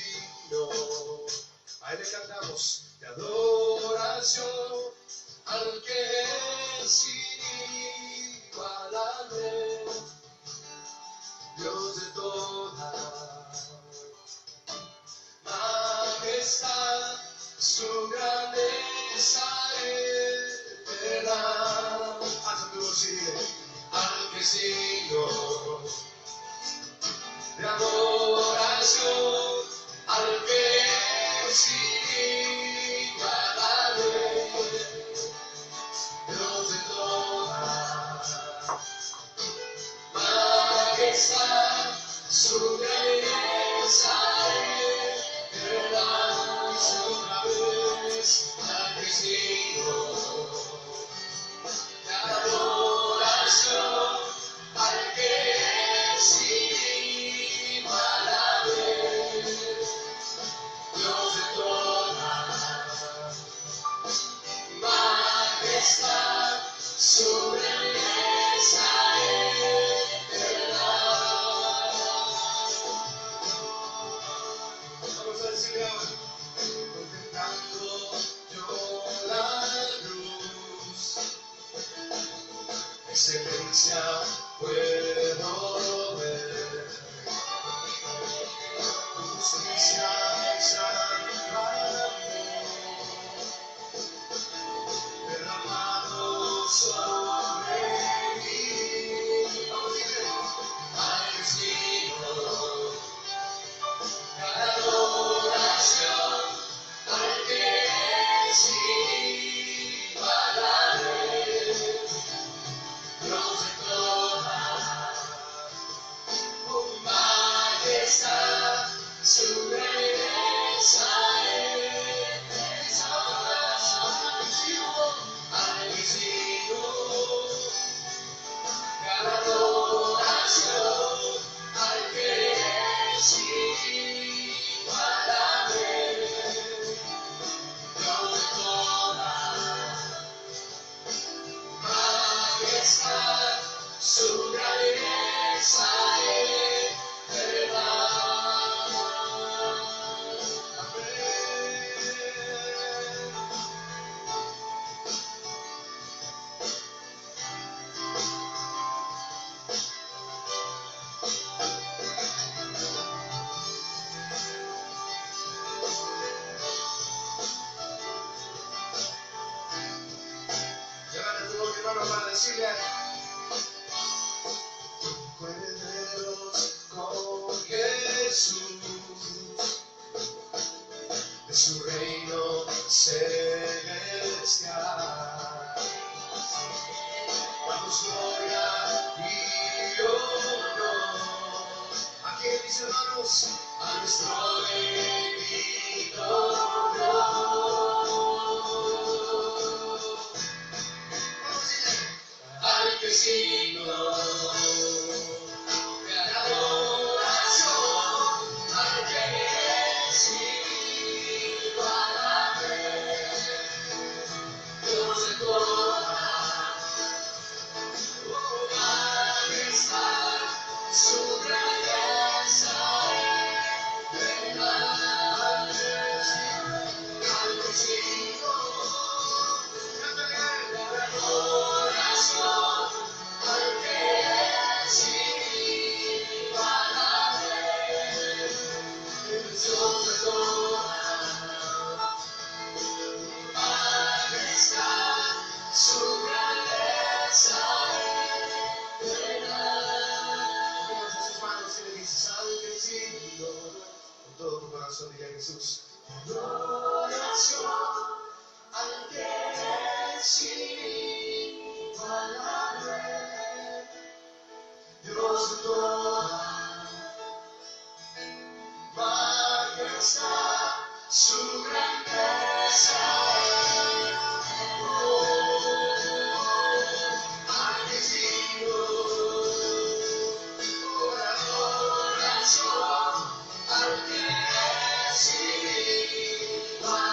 digno. Ahí le cantamos de adoración al que es inigualable, Dios de toda majestad, su grandeza eterna. Hasta tu voz al que es digno de adoración, al que es inigualable, Dios de toda majestad, su grandeza eterna. Una vez al que es digno de adoración, al que es inigualable, Dios de toda majestad, su grandeza eterna. Vamos a decirle ahora, contemplando yo la luz, excelencia puedo ver, justicia y salvación derramado sobre mí. Vamos a decirle, al que es digno de adoración, al que es inigualable, Dios de toda majestad, su grandeza eterna. Al que es digno de adoración, al que es inigualable, Dios de toda majestad, su grandeza eterna. Llévate tu voz, hermano, para decirle: coherederos con Jesús, de su reino celestial. Damos gloria y honor. ¿A quién, mis hermanos? A nuestro bendito Dios. Al que es digno de adoración, al que es inigualable, Dios de toda majestad, su grandeza eterna. Al que es digno de adoración, al que es inigualable, Dios de toda majestad, su grandeza eterna. Ponemos en sus manos y le dices: al que es digno, con todo tu corazón dile a Jesús: adoración al que es inigualable, Dios de toda majestad, su grandeza al que es digno de adoración, al que es inigualable,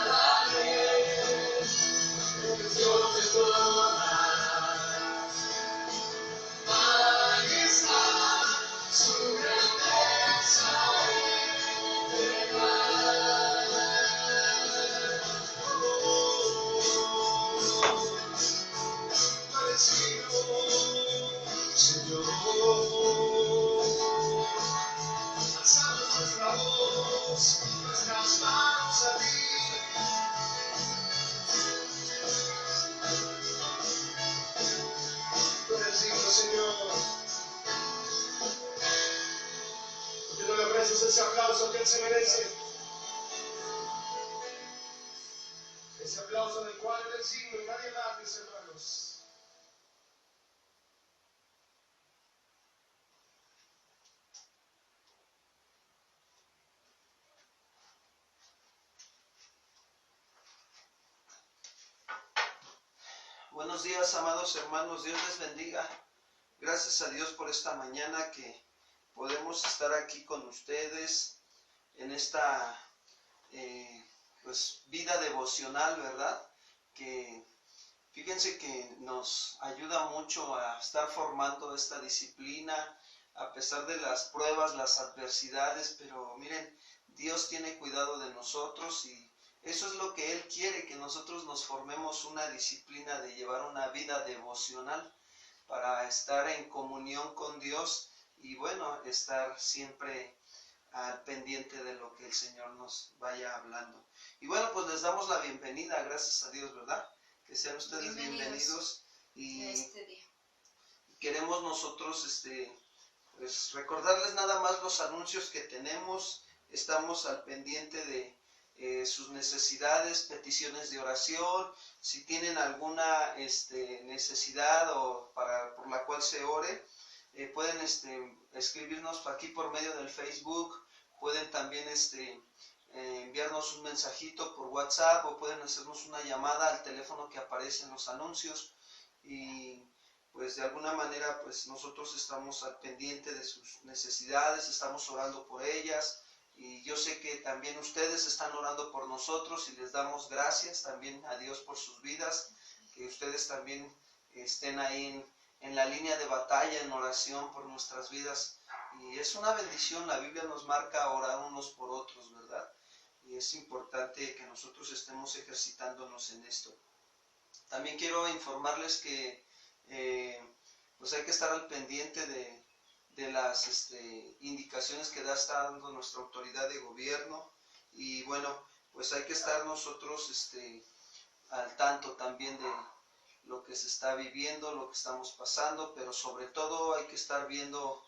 Dios de toda majestad, su es digno y nadie más, mis hermanos. Buenos días, amados hermanos, Dios les bendiga. Gracias a Dios por esta mañana que podemos estar aquí con ustedes en esta vida devocional, ¿verdad? Que fíjense que nos ayuda mucho a estar formando esta disciplina a pesar de las pruebas, las adversidades, pero miren, Dios tiene cuidado de nosotros y eso es lo que Él quiere, que nosotros nos formemos una disciplina de llevar una vida devocional para estar en comunión con Dios y bueno, estar siempre al pendiente de lo que el Señor nos vaya hablando. Y bueno, pues les damos la bienvenida, gracias a Dios, ¿verdad? Que sean ustedes bienvenidos y este día. Queremos nosotros pues recordarles nada más los anuncios que tenemos. Estamos al pendiente de sus necesidades, peticiones de oración. Si tienen alguna necesidad o por la cual se ore, pueden escribirnos aquí por medio del Facebook. Pueden también enviarnos un mensajito por WhatsApp o pueden hacernos una llamada al teléfono que aparece en los anuncios. Y pues de alguna manera pues nosotros estamos al pendiente de sus necesidades, estamos orando por ellas y yo sé que también ustedes están orando por nosotros y les damos gracias también a Dios por sus vidas, que ustedes también estén ahí en la línea de batalla, en oración por nuestras vidas y es una bendición. La Biblia nos marca orar unos por otros, ¿verdad? Y es importante que nosotros estemos ejercitándonos en esto. También quiero informarles que pues hay que estar al pendiente de las indicaciones que está dando nuestra autoridad de gobierno y bueno, pues hay que estar nosotros al tanto también de lo que se está viviendo, lo que estamos pasando, pero sobre todo hay que estar viendo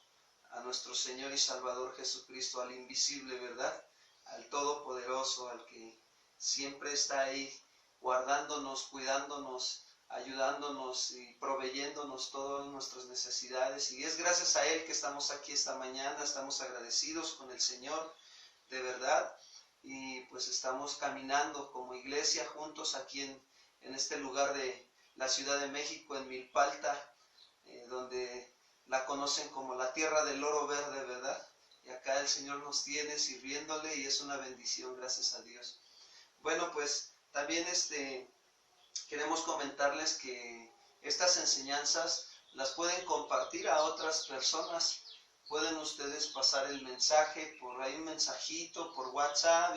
a nuestro Señor y Salvador Jesucristo, al invisible, ¿verdad? Al Todopoderoso, al que siempre está ahí guardándonos, cuidándonos, ayudándonos y proveyéndonos todas nuestras necesidades. Y es gracias a Él que estamos aquí esta mañana, estamos agradecidos con el Señor, de verdad. Y pues estamos caminando como iglesia juntos aquí en este lugar de la Ciudad de México, en Milpalta, donde la conocen como la tierra del oro verde, ¿verdad? Y acá el Señor nos tiene sirviéndole y es una bendición, gracias a Dios. Bueno, pues también queremos comentarles que estas enseñanzas las pueden compartir a otras personas. Pueden ustedes pasar el mensaje por ahí, un mensajito por WhatsApp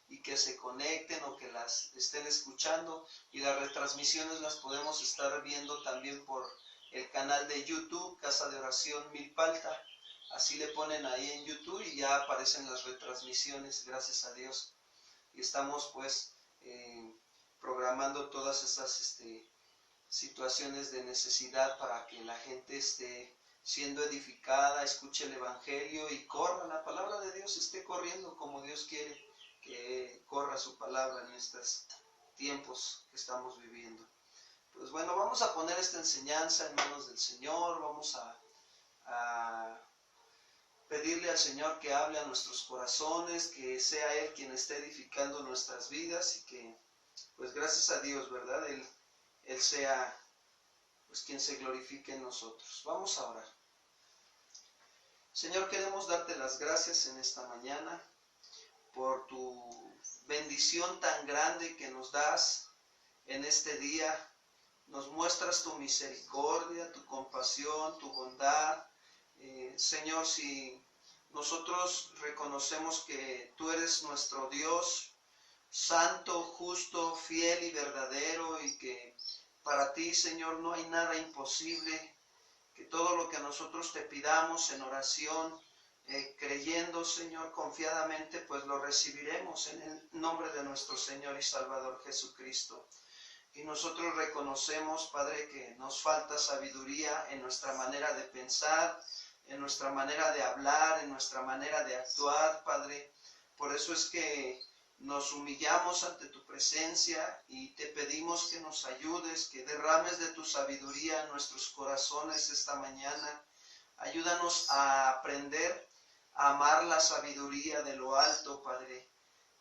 y que se conecten o que las estén escuchando. Y las retransmisiones las podemos estar viendo también por el canal de YouTube, Casa de Oración Milpalta. Así le ponen ahí en YouTube y ya aparecen las retransmisiones, gracias a Dios. Y estamos pues programando todas estas situaciones de necesidad para que la gente esté siendo edificada, escuche el Evangelio y corra, la palabra de Dios esté corriendo como Dios quiere que corra su palabra en estos tiempos que estamos viviendo. Pues bueno, vamos a poner esta enseñanza en manos del Señor, vamos a pedirle al Señor que hable a nuestros corazones, que sea Él quien esté edificando nuestras vidas y que, pues gracias a Dios, ¿verdad? Él sea, pues quien se glorifique en nosotros. Vamos a orar. Señor, queremos darte las gracias en esta mañana por tu bendición tan grande que nos das en este día. Nos muestras tu misericordia, tu compasión, tu bondad. Señor, si nosotros reconocemos que tú eres nuestro Dios, santo, justo, fiel y verdadero, y que para ti, Señor, no hay nada imposible, que todo lo que nosotros te pidamos en oración, creyendo, Señor, confiadamente, pues lo recibiremos en el nombre de nuestro Señor y Salvador Jesucristo. Y nosotros reconocemos, Padre, que nos falta sabiduría en nuestra manera de pensar, en nuestra manera de hablar, en nuestra manera de actuar, Padre. Por eso es que nos humillamos ante tu presencia y te pedimos que nos ayudes, que derrames de tu sabiduría en nuestros corazones esta mañana. Ayúdanos a aprender a amar la sabiduría de lo alto, Padre.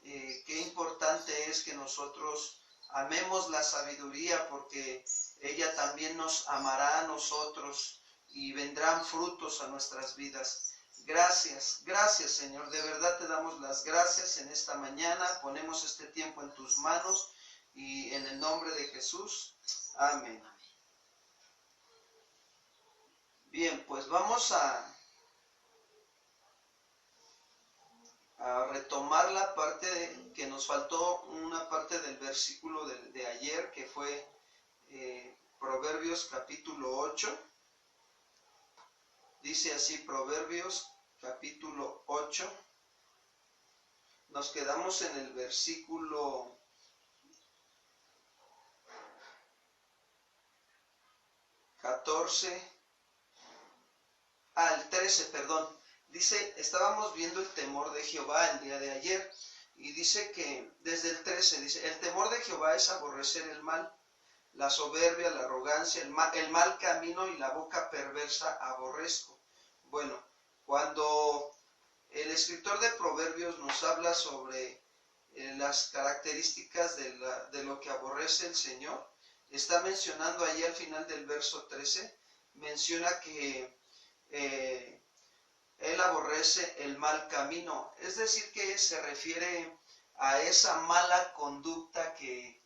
Qué importante es que nosotros amemos la sabiduría, porque ella también nos amará a nosotros y vendrán frutos a nuestras vidas. Gracias, gracias, Señor. De verdad te damos las gracias en esta mañana. Ponemos este tiempo en tus manos y en el nombre de Jesús. Amén. Bien, pues vamos a retomar la parte que nos faltó, una parte del versículo de ayer, que fue Proverbios capítulo 8. Dice así, Proverbios capítulo 8. Nos quedamos en el versículo 14, el 13, perdón. Dice, estábamos viendo el temor de Jehová el día de ayer, y dice que desde el 13, dice, el temor de Jehová es aborrecer el mal, la soberbia, la arrogancia, el mal camino y la boca perversa aborrezco. Bueno, cuando el escritor de Proverbios nos habla sobre las características de lo que aborrece el Señor, está mencionando ahí al final del verso 13, menciona que Él aborrece el mal camino, es decir, que se refiere a esa mala conducta que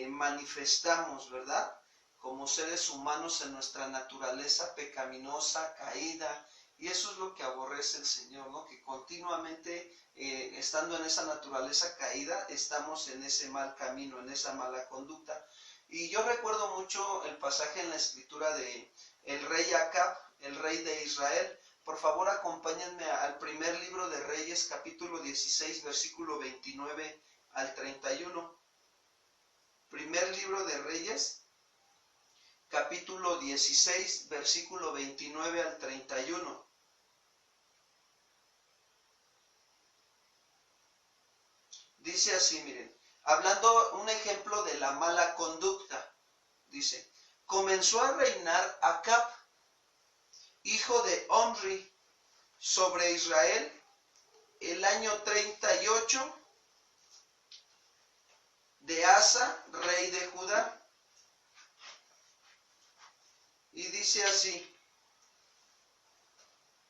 manifestamos, ¿verdad? Como seres humanos en nuestra naturaleza pecaminosa, caída, y eso es lo que aborrece el Señor, ¿no? Que continuamente, estando en esa naturaleza caída, estamos en ese mal camino, en esa mala conducta. Y yo recuerdo mucho el pasaje en la escritura de el rey Acab, el rey de Israel. Por favor, acompáñenme al primer libro de Reyes, capítulo 16, versículo 29 al 31. Primer libro de Reyes, capítulo 16, versículo 29 al 31. Dice así, miren, hablando un ejemplo de la mala conducta, dice, comenzó a reinar Acab, hijo de Omri, sobre Israel el año 38 de Asa, rey de Judá. Y dice así,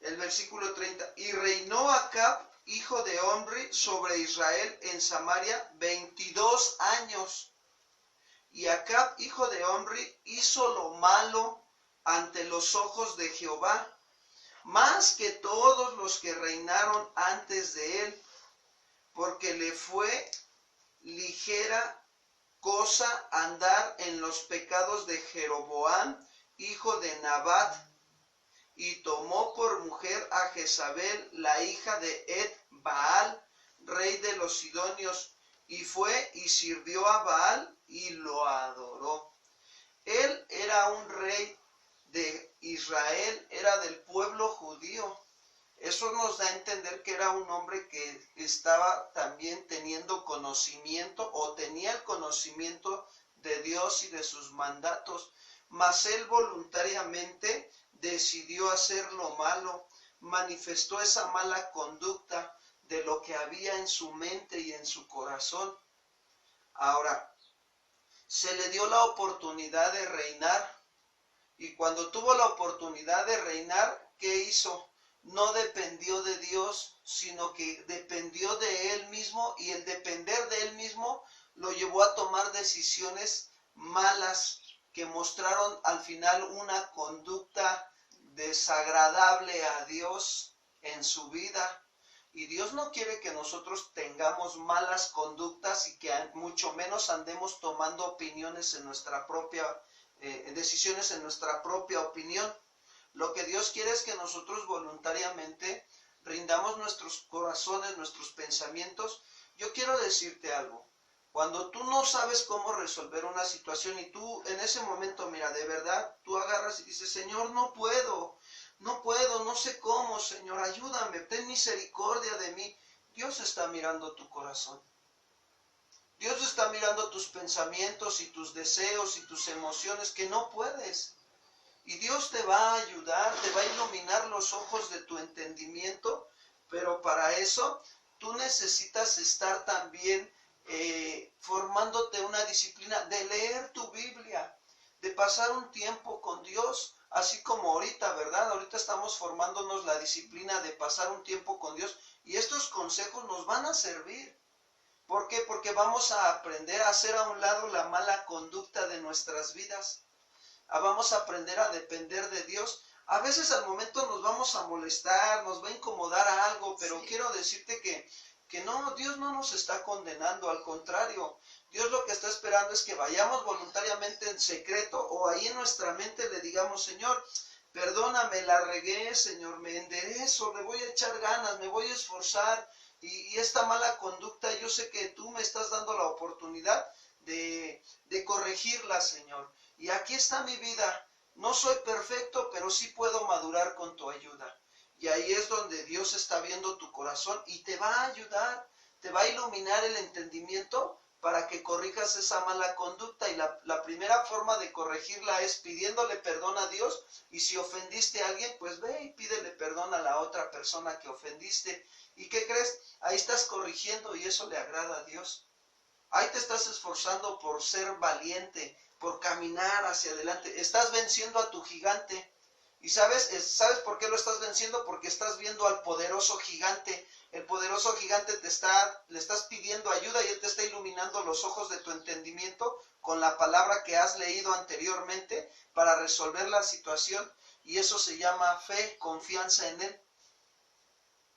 el versículo 30, y reinó Acab, hijo de Omri, sobre Israel en Samaria 22 años. Y Acab, hijo de Omri, hizo lo malo ante los ojos de Jehová, más que todos los que reinaron antes de él, porque le fue ligera cosa andar en los pecados de Jeroboam, hijo de Nabat, y tomó por mujer a Jezabel, la hija de Et-Baal, rey de los Sidonios, y fue y sirvió a Baal y lo adoró. Él era un rey de Israel, era del pueblo judío. Eso nos da a entender que era un hombre que estaba también teniendo conocimiento, o tenía el conocimiento de Dios y de sus mandatos, mas él voluntariamente decidió hacer lo malo, manifestó esa mala conducta de lo que había en su mente y en su corazón. Ahora, se le dio la oportunidad de reinar, y cuando tuvo la oportunidad de reinar, ¿qué hizo? No dependió de Dios, sino que dependió de él mismo, y el depender de él mismo lo llevó a tomar decisiones malas que mostraron al final una conducta desagradable a Dios en su vida. Y Dios no quiere que nosotros tengamos malas conductas y que mucho menos andemos tomando opiniones en nuestra propia, decisiones en nuestra propia opinión. Lo que Dios quiere es que nosotros voluntariamente rindamos nuestros corazones, nuestros pensamientos. Yo quiero decirte algo. Cuando tú no sabes cómo resolver una situación y tú en ese momento, mira, de verdad, tú agarras y dices, Señor, no puedo, no sé cómo, Señor, ayúdame, ten misericordia de mí. Dios está mirando tu corazón. Dios está mirando tus pensamientos y tus deseos y tus emociones que no puedes. Y Dios te va a ayudar, te va a iluminar los ojos de tu entendimiento, pero para eso tú necesitas estar también formándote una disciplina de leer tu Biblia, de pasar un tiempo con Dios, así como ahorita, ¿verdad? Ahorita estamos formándonos la disciplina de pasar un tiempo con Dios y estos consejos nos van a servir. ¿Por qué? Porque vamos a aprender a hacer a un lado la mala conducta de nuestras vidas. Vamos a aprender a depender de Dios. A veces al momento nos vamos a molestar, nos va a incomodar a algo, pero sí, quiero decirte que no, Dios no nos está condenando, al contrario. Dios lo que está esperando es que vayamos voluntariamente en secreto o ahí en nuestra mente le digamos, Señor, perdóname, la regué, Señor, me enderezo, le voy a echar ganas, me voy a esforzar. Y esta mala conducta, yo sé que tú me estás dando la oportunidad de corregirla, Señor. Y aquí está mi vida. No soy perfecto, pero sí puedo madurar con tu ayuda. Y ahí es donde Dios está viendo tu corazón y te va a ayudar, te va a iluminar el entendimiento para que corrijas esa mala conducta. Y la primera forma de corregirla es pidiéndole perdón a Dios. Y si ofendiste a alguien, pues ve y pídele perdón a la otra persona que ofendiste. ¿Y qué crees? Ahí estás corrigiendo y eso le agrada a Dios. Ahí te estás esforzando por ser valiente, por caminar hacia adelante. Estás venciendo a tu gigante. ¿Y sabes por qué lo estás venciendo? Porque estás viendo al poderoso gigante. El poderoso gigante le estás pidiendo ayuda y él te está iluminando los ojos de tu entendimiento con la palabra que has leído anteriormente para resolver la situación. Y eso se llama fe, confianza en él.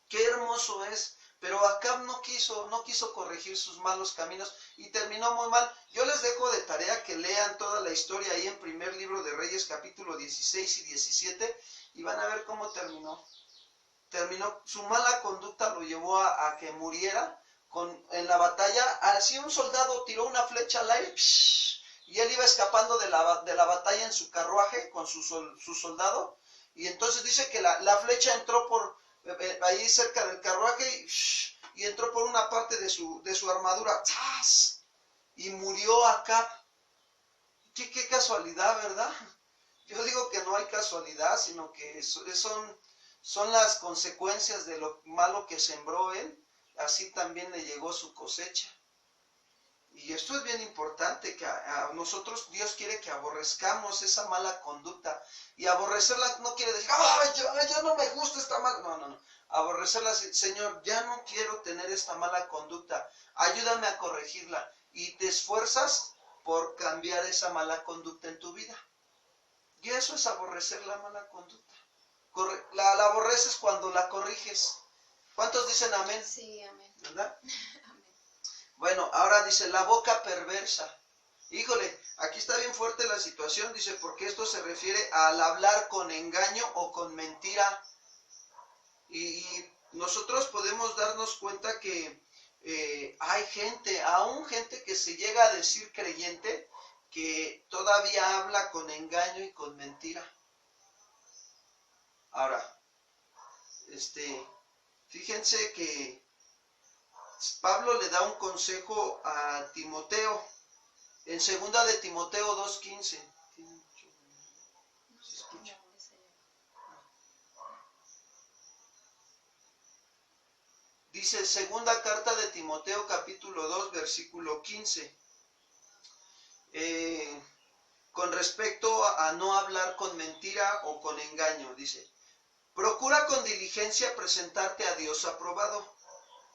Qué hermoso es. Pero Acab no quiso corregir sus malos caminos y terminó muy mal. Yo les dejo de tarea que lean toda la historia ahí en primer libro de Reyes, capítulo 16 y 17, y van a ver cómo terminó. Su mala conducta lo llevó a que muriera en la batalla. Así un soldado tiró una flecha al aire y él iba escapando de la batalla en su carruaje con su soldado. Y entonces dice que la flecha entró ahí cerca del carruaje y entró por una parte de su armadura. ¡Tras! Y murió Acab. Qué casualidad, ¿verdad? Yo digo que no hay casualidad, sino que son las consecuencias de lo malo que sembró él. Así también le llegó su cosecha. Y esto es bien importante, que a nosotros Dios quiere que aborrezcamos esa mala conducta. Y aborrecerla no quiere decir, ¡ay, ya no me gusta esta mala! No. Aborrecerla, Señor, ya no quiero tener esta mala conducta. Ayúdame a corregirla. Y te esfuerzas por cambiar esa mala conducta en tu vida. Y eso es aborrecer la mala conducta. La aborreces cuando la corriges. ¿Cuántos dicen amén? Sí, amén. ¿Verdad? Bueno, ahora dice, la boca perversa. Híjole, aquí está bien fuerte la situación, dice, porque esto se refiere al hablar con engaño o con mentira. Y nosotros podemos darnos cuenta que hay aún gente que se llega a decir creyente, que todavía habla con engaño y con mentira. Ahora, fíjense que Pablo le da un consejo a Timoteo en 2 de Timoteo 2:15. Dice segunda carta de Timoteo capítulo 2 versículo 15. Con respecto a no hablar con mentira o con engaño, dice, procura con diligencia presentarte a Dios aprobado,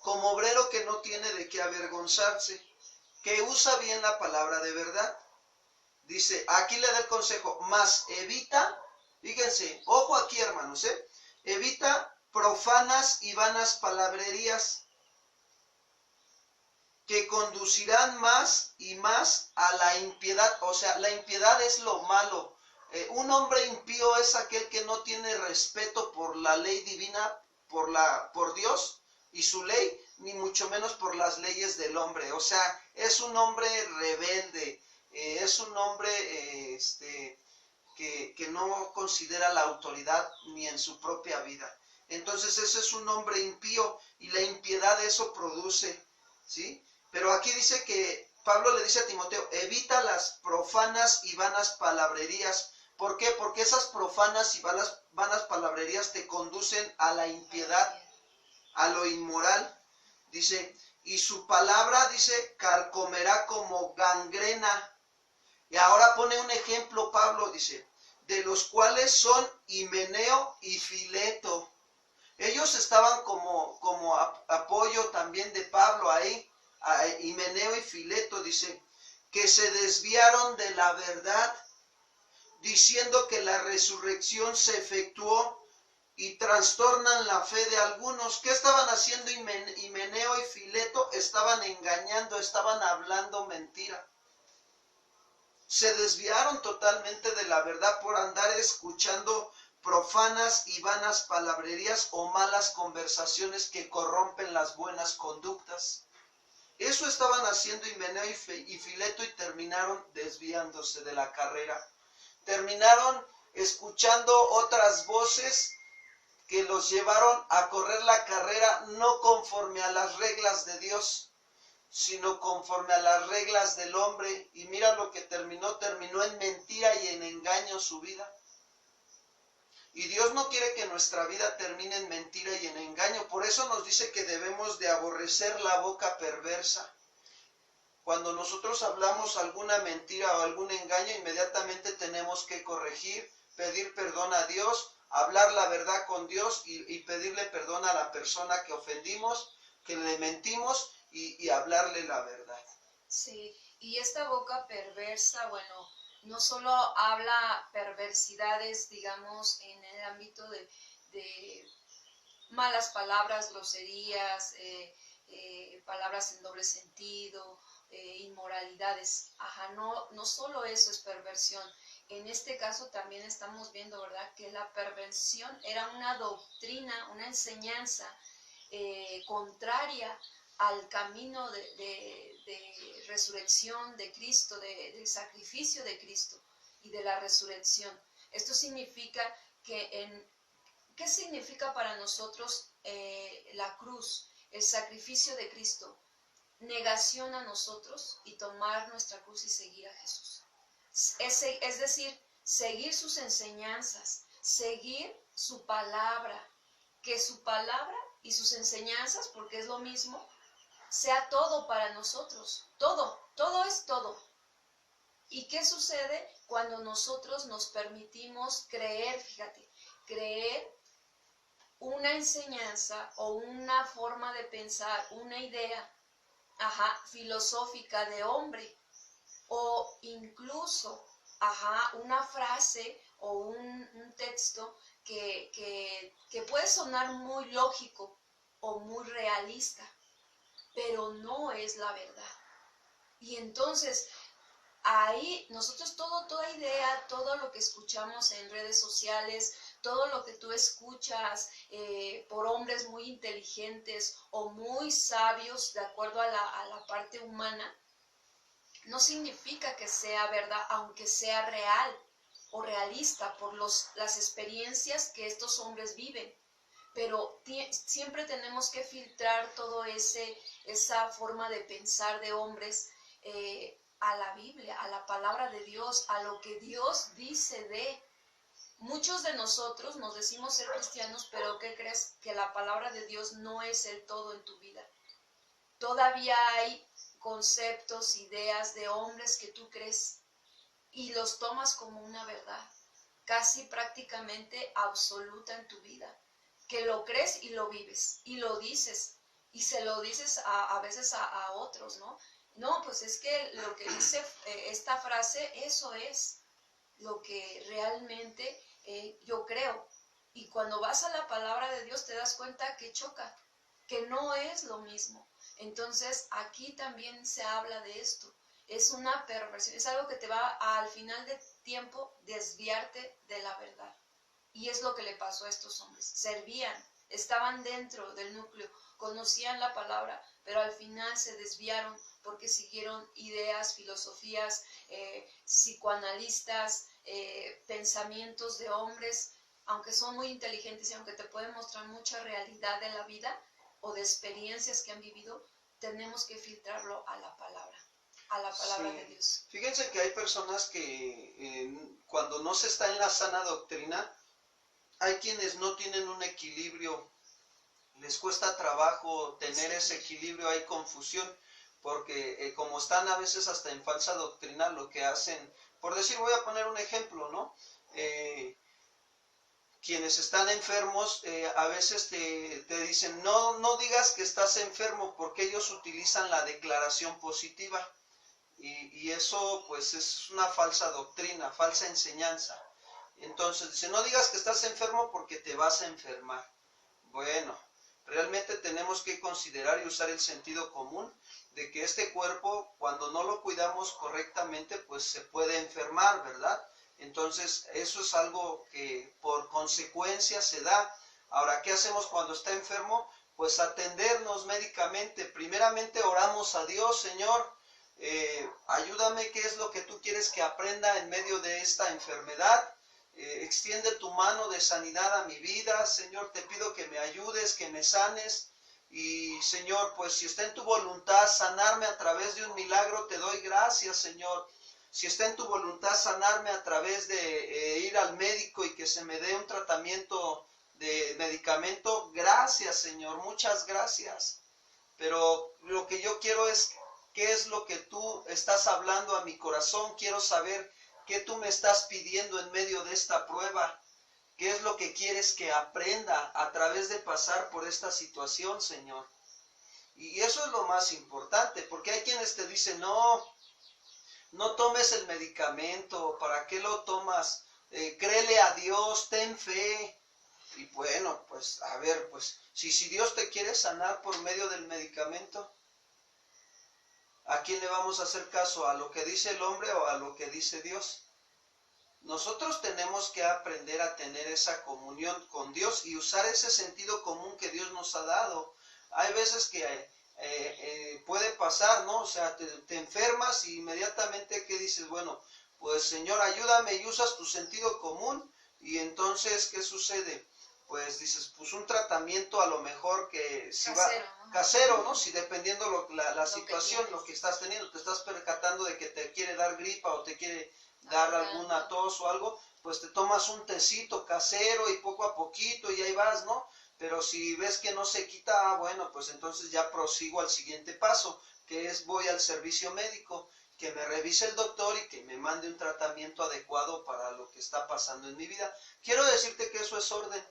como obrero que no tiene de qué avergonzarse, que usa bien la palabra de verdad. Dice, aquí le da el consejo, más evita, fíjense, ojo aquí hermanos, evita profanas y vanas palabrerías, que conducirán más y más a la impiedad. O sea, la impiedad es lo malo. Un hombre impío es aquel que no tiene respeto por la ley divina, por Dios y su ley, ni mucho menos por las leyes del hombre. O sea, es un hombre rebelde, es un hombre que no considera la autoridad ni en su propia vida. Entonces ese es un hombre impío y la impiedad eso produce, ¿sí? Pero aquí dice que Pablo le dice a Timoteo, evita las profanas y vanas palabrerías. ¿Por qué? Porque esas profanas y vanas palabrerías te conducen a la impiedad, a lo inmoral. Dice, y su palabra, dice, carcomerá como gangrena. Y ahora pone un ejemplo Pablo, dice, de los cuales son Himeneo y Fileto. Ellos estaban como apoyo también de Pablo ahí, a Himeneo y Fileto, dice, que se desviaron de la verdad, diciendo que la resurrección se efectuó y trastornan la fe de algunos. ¿Qué estaban haciendo Himeneo y Fileto? Estaban engañando, estaban hablando mentira. Se desviaron totalmente de la verdad por andar escuchando profanas y vanas palabrerías o malas conversaciones que corrompen las buenas conductas. Eso estaban haciendo Himeneo y Fileto y terminaron desviándose de la carrera. Terminaron escuchando otras voces que los llevaron a correr la carrera no conforme a las reglas de Dios, sino conforme a las reglas del hombre. Y mira lo que terminó en mentira y en engaño su vida. Y Dios no quiere que nuestra vida termine en mentira y en engaño. Por eso nos dice que debemos de aborrecer la boca perversa. Cuando nosotros hablamos alguna mentira o algún engaño, inmediatamente tenemos que corregir, pedir perdón a Dios, hablar la verdad con Dios y pedirle perdón a la persona que ofendimos, que le mentimos y hablarle la verdad. Sí, y esta boca perversa, bueno, no solo habla perversidades, digamos, en el ámbito de malas palabras, groserías, palabras en doble sentido, inmoralidades. Ajá, no solo eso es perversión. En este caso también estamos viendo, ¿verdad?, que la perversión era una doctrina, una enseñanza contraria al camino de resurrección de Cristo, del sacrificio de Cristo y de la resurrección. Esto significa que ¿qué significa para nosotros la cruz, el sacrificio de Cristo? Negación a nosotros y tomar nuestra cruz y seguir a Jesús. Es decir, seguir sus enseñanzas, seguir su palabra, que su palabra y sus enseñanzas, porque es lo mismo, sea todo para nosotros. Todo es todo. ¿Y qué sucede cuando nosotros nos permitimos creer, fíjate, creer una enseñanza o una forma de pensar, una idea, filosófica de hombre, o incluso, una frase o un texto que puede sonar muy lógico o muy realista, pero no es la verdad? Y entonces, ahí nosotros toda idea, todo lo que escuchamos en redes sociales, todo lo que tú escuchas por hombres muy inteligentes o muy sabios de acuerdo a la parte humana, no significa que sea verdad, aunque sea real o realista por las experiencias que estos hombres viven. Pero siempre tenemos que filtrar todo esa forma de pensar de hombres a la Biblia, a la palabra de Dios, a lo que Dios dice de. Muchos de nosotros nos decimos ser cristianos, pero ¿qué crees? Que la palabra de Dios no es el todo en tu vida. Todavía hay conceptos, ideas de hombres que tú crees y los tomas como una verdad, casi prácticamente absoluta en tu vida, que lo crees y lo vives y lo dices y se lo dices a veces a otros, ¿no? No, pues es que lo que dice esta frase, eso es lo que realmente yo creo. Y cuando vas a la palabra de Dios te das cuenta que choca, que no es lo mismo. Entonces aquí también se habla de esto. Es una perversión, es algo que te va al final de tiempo desviarte de la verdad. Y es lo que le pasó a estos hombres. Servían, estaban dentro del núcleo, conocían la palabra, pero al final se desviaron porque siguieron ideas, filosofías, psicoanalistas, pensamientos de hombres, aunque son muy inteligentes y aunque te pueden mostrar mucha realidad de la vida o de experiencias que han vivido, tenemos que filtrarlo a la palabra Sí. de Dios. Fíjense que hay personas que cuando no se está en la sana doctrina, hay quienes no tienen un equilibrio, les cuesta trabajo tener ese equilibrio, hay confusión, porque como están a veces hasta en falsa doctrina, lo que hacen, por decir, voy a poner un ejemplo, ¿no? Quienes están enfermos a veces te dicen, no digas que estás enfermo, porque ellos utilizan la declaración positiva. Y eso pues es una falsa doctrina, falsa enseñanza. Entonces dice, no digas que estás enfermo porque te vas a enfermar. Bueno, realmente tenemos que considerar y usar el sentido común de que este cuerpo, cuando no lo cuidamos correctamente, pues se puede enfermar, ¿verdad? Entonces, eso es algo que por consecuencia se da. Ahora, ¿qué hacemos cuando está enfermo? Pues atendernos médicamente. Primeramente oramos a Dios, Señor, ayúdame, ¿qué es lo que tú quieres que aprenda en medio de esta enfermedad? Extiende tu mano de sanidad a mi vida, Señor, te pido que me ayudes, que me sanes. Y Señor, pues si está en tu voluntad sanarme a través de un milagro, te doy gracias, Señor. Si está en tu voluntad sanarme a través de ir al médico y que se me dé un tratamiento de medicamento, gracias, Señor, muchas gracias. Pero lo que yo quiero es, ¿qué es lo que tú estás hablando a mi corazón? Quiero saber qué tú me estás pidiendo en medio de esta prueba. ¿Qué es lo que quieres que aprenda a través de pasar por esta situación, Señor? Y eso es lo más importante, porque hay quienes te dicen, no tomes el medicamento, ¿para qué lo tomas? Créele a Dios, ten fe. Y bueno, pues a ver, pues si Dios te quiere sanar por medio del medicamento, ¿a quién le vamos a hacer caso? ¿A lo que dice el hombre o a lo que dice Dios? Nosotros tenemos que aprender a tener esa comunión con Dios y usar ese sentido común que Dios nos ha dado. Hay veces que puede pasar, ¿no? O sea, te enfermas y inmediatamente que dices, bueno, pues Señor, ayúdame, y usas tu sentido común y entonces, ¿qué sucede? Pues dices, pues un tratamiento a lo mejor que si Casero, va ¿no? casero, ¿no? Si dependiendo la situación, que lo que estás teniendo, te estás percatando de que te quiere dar gripa o te quiere dar alguna tos o algo, pues te tomas un tecito casero y poco a poquito y ahí vas, ¿no? Pero si ves que no se quita, bueno, pues entonces ya prosigo al siguiente paso, que es voy al servicio médico, que me revise el doctor y que me mande un tratamiento adecuado para lo que está pasando en mi vida. Quiero decirte que eso es orden.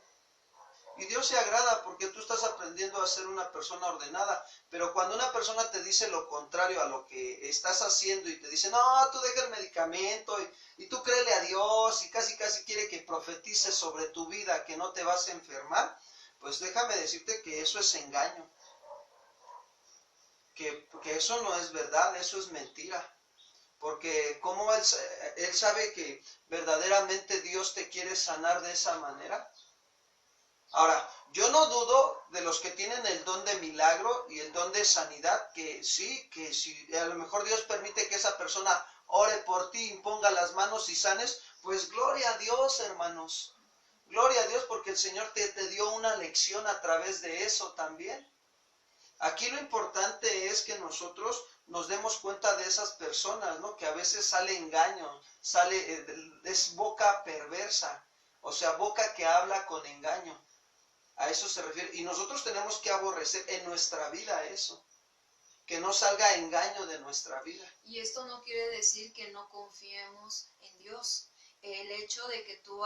Y Dios se agrada porque tú estás aprendiendo a ser una persona ordenada. Pero cuando una persona te dice lo contrario a lo que estás haciendo y te dice, no, tú deja el medicamento y tú créele a Dios y casi quiere que profetices sobre tu vida que no te vas a enfermar, pues déjame decirte que eso es engaño. Que eso no es verdad, eso es mentira. Porque como él sabe que verdaderamente Dios te quiere sanar de esa manera. Ahora, yo no dudo de los que tienen el don de milagro y el don de sanidad, que sí, que si a lo mejor Dios permite que esa persona ore por ti, imponga las manos y sanes, pues gloria a Dios, hermanos. Gloria a Dios porque el Señor te dio una lección a través de eso también. Aquí lo importante es que nosotros nos demos cuenta de esas personas, ¿no? Que a veces sale engaño, es boca perversa, o sea, boca que habla con engaño. A eso se refiere. Y nosotros tenemos que aborrecer en nuestra vida eso. Que no salga engaño de nuestra vida. Y esto no quiere decir que no confiemos en Dios. El hecho de que tú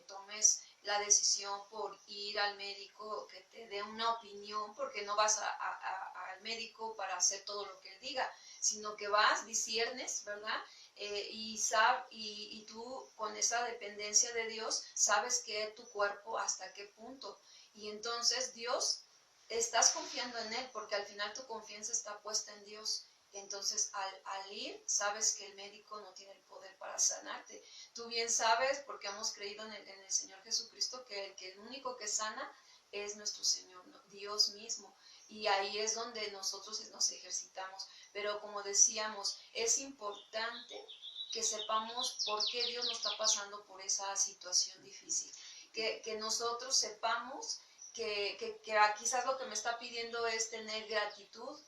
tomes la decisión por ir al médico, que te dé una opinión, porque no vas al médico para hacer todo lo que él diga, sino que vas, disciernes, ¿verdad? Y tú con esa dependencia de Dios sabes que tu cuerpo hasta qué punto. Y entonces Dios, estás confiando en Él porque al final tu confianza está puesta en Dios. Entonces al ir sabes que el médico no tiene el poder para sanarte. Tú bien sabes, porque hemos creído en el Señor Jesucristo, que el único que sana es nuestro Señor, Dios mismo. Y ahí es donde nosotros nos ejercitamos. Pero como decíamos, es importante que sepamos por qué Dios nos está pasando por esa situación difícil. Que nosotros sepamos que quizás lo que me está pidiendo es tener gratitud,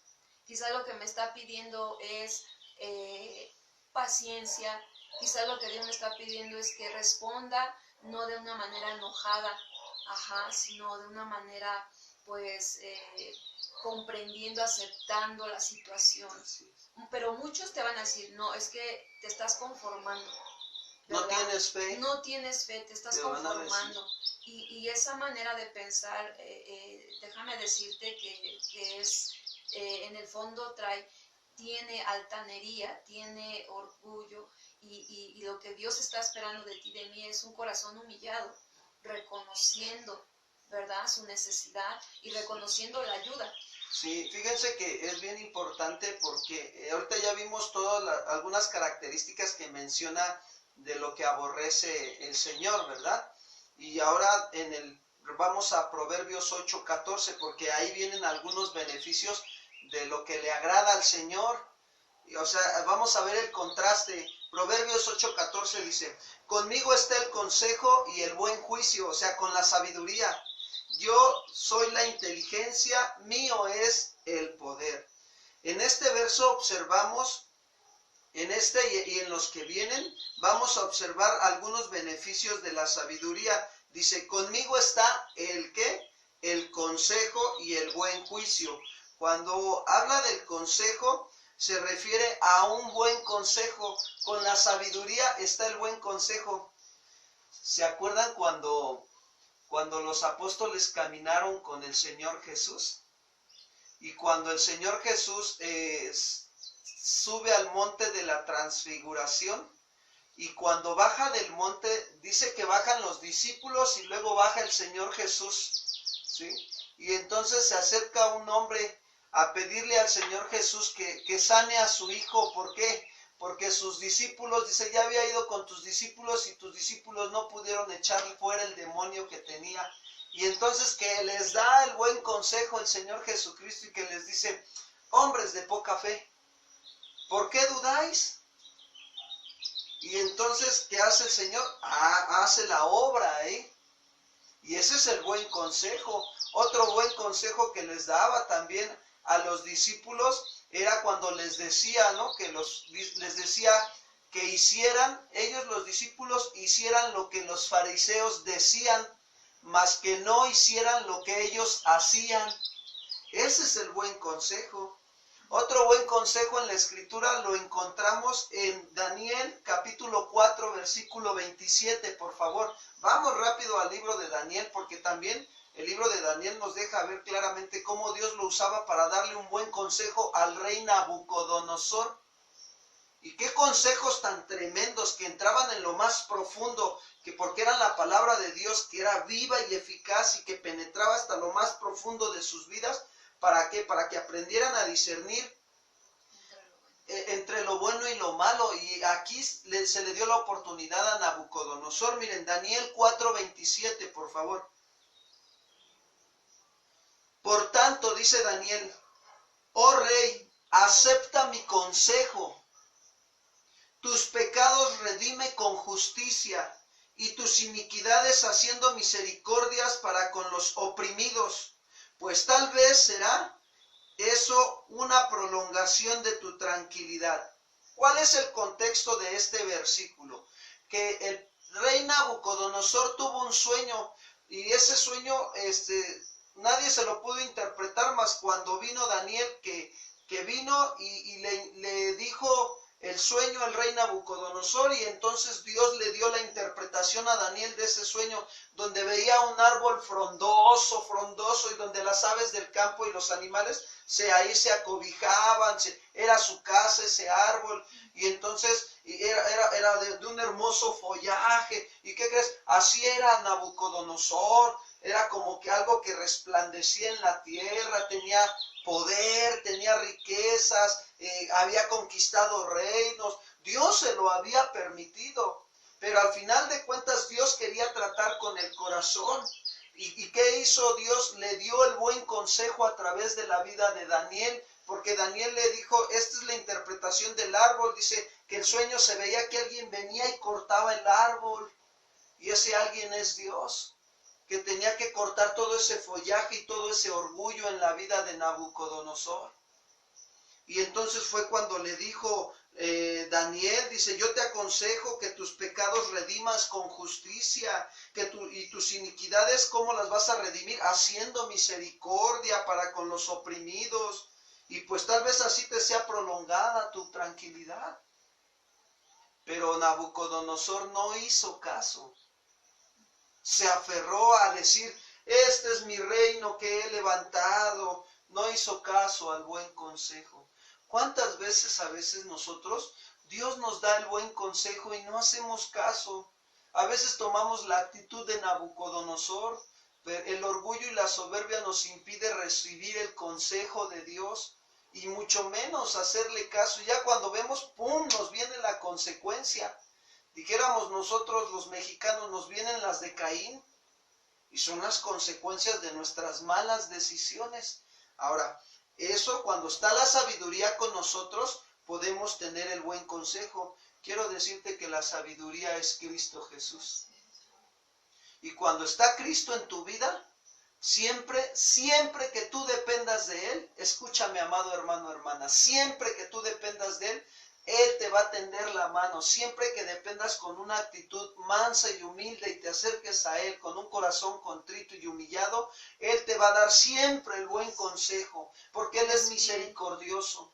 quizá lo que me está pidiendo es paciencia, quizá lo que Dios me está pidiendo es que responda no de una manera enojada, sino de una manera pues comprendiendo, aceptando la situación. Pero muchos te van a decir, no, es que te estás conformando, ¿verdad? No tienes fe. No tienes fe, te estás conformando. Y esa manera de pensar, déjame decirte que es, en el fondo tiene altanería, tiene orgullo, y lo que Dios está esperando de ti, de mí, es un corazón humillado, reconociendo, ¿verdad?, su necesidad y reconociendo la ayuda. Sí, fíjense que es bien importante porque ahorita ya vimos algunas características que menciona de lo que aborrece el Señor, ¿verdad? Y ahora vamos a Proverbios 8:14, porque ahí vienen algunos beneficios de lo que le agrada al Señor. O sea, vamos a ver el contraste. Proverbios 8:14 dice, conmigo está el consejo y el buen juicio, o sea, con la sabiduría. Yo soy la inteligencia, mío es el poder. En este verso observamos, en este y en los que vienen, vamos a observar algunos beneficios de la sabiduría. Dice, conmigo está el ¿qué? El consejo y el buen juicio. Cuando habla del consejo, se refiere a un buen consejo. Con la sabiduría está el buen consejo. ¿Se acuerdan cuando los apóstoles caminaron con el Señor Jesús? Y cuando el Señor Jesús sube al monte de la transfiguración, y cuando baja del monte, dice que bajan los discípulos y luego baja el Señor Jesús, ¿sí? Y entonces se acerca un hombre a pedirle al Señor Jesús que sane a su hijo. ¿Por qué? Porque sus discípulos, dice, ya había ido con tus discípulos y tus discípulos no pudieron echar fuera el demonio que tenía. Y entonces que les da el buen consejo el Señor Jesucristo y que les dice, hombres de poca fe, ¿por qué dudáis? Y entonces, ¿qué hace el Señor? Hace la obra, ¿eh? Y ese es el buen consejo. Otro buen consejo que les daba también a los discípulos era cuando les decía, ¿no? Les decía que hicieran, ellos los discípulos hicieran lo que los fariseos decían, mas que no hicieran lo que ellos hacían. Ese es el buen consejo. Otro buen consejo en la Escritura lo encontramos en Daniel capítulo 4 versículo 27, por favor. Vamos rápido al libro de Daniel, porque también el libro de Daniel nos deja ver claramente cómo Dios lo usaba para darle un buen consejo al rey Nabucodonosor. Y qué consejos tan tremendos que entraban en lo más profundo, que porque eran la palabra de Dios que era viva y eficaz y que penetraba hasta lo más profundo de sus vidas. ¿Para qué? Para que aprendieran a discernir entre lo bueno y lo malo. Y aquí se le dio la oportunidad a Nabucodonosor. Miren, Daniel 4:27, por favor. Por tanto, dice Daniel, oh rey, acepta mi consejo. Tus pecados redime con justicia y tus iniquidades haciendo misericordias para con los oprimidos. Pues tal vez será eso una prolongación de tu tranquilidad. ¿Cuál es el contexto de este versículo? Que el rey Nabucodonosor tuvo un sueño y ese sueño nadie se lo pudo interpretar más cuando vino Daniel, que vino y le dijo el sueño al rey Nabucodonosor, y entonces Dios le dio la interpretación a Daniel de ese sueño, donde veía un árbol frondoso, y donde las aves del campo y los animales ahí se acobijaban, era su casa ese árbol, y entonces era de un hermoso follaje. ¿Y qué crees? Así era Nabucodonosor, era como que algo que resplandecía en la tierra, tenía poder, tenía riquezas, había conquistado reinos. Dios se lo había permitido, pero al final de cuentas Dios quería tratar con el corazón. ¿Y qué hizo Dios? Le dio el buen consejo a través de la vida de Daniel, porque Daniel le dijo, esta es la interpretación del árbol. Dice que el sueño se veía que alguien venía y cortaba el árbol, y ese alguien es Dios, que tenía que cortar todo ese follaje y todo ese orgullo en la vida de Nabucodonosor. Y entonces fue cuando le dijo Daniel, dice, yo te aconsejo que tus pecados redimas con justicia, y tus iniquidades, ¿cómo las vas a redimir? Haciendo misericordia para con los oprimidos, y pues tal vez así te sea prolongada tu tranquilidad. Pero Nabucodonosor no hizo caso. Se aferró a decir, este es mi reino que he levantado. No hizo caso al buen consejo. ¿Cuántas veces a veces nosotros, Dios nos da el buen consejo y no hacemos caso? A veces tomamos la actitud de Nabucodonosor, pero el orgullo y la soberbia nos impide recibir el consejo de Dios y mucho menos hacerle caso. Ya cuando vemos, ¡pum!, nos viene la consecuencia. Dijéramos nosotros los mexicanos, nos vienen las de Caín y son las consecuencias de nuestras malas decisiones. Ahora, eso cuando está la sabiduría con nosotros, podemos tener el buen consejo. Quiero decirte que la sabiduría es Cristo Jesús. Y cuando está Cristo en tu vida, siempre que tú dependas de Él, escúchame, amado hermano, hermana, siempre que tú dependas de Él, Él te va a tender la mano. Siempre que dependas con una actitud mansa y humilde y te acerques a Él con un corazón contrito y humillado, Él te va a dar siempre el buen consejo, porque Él es misericordioso,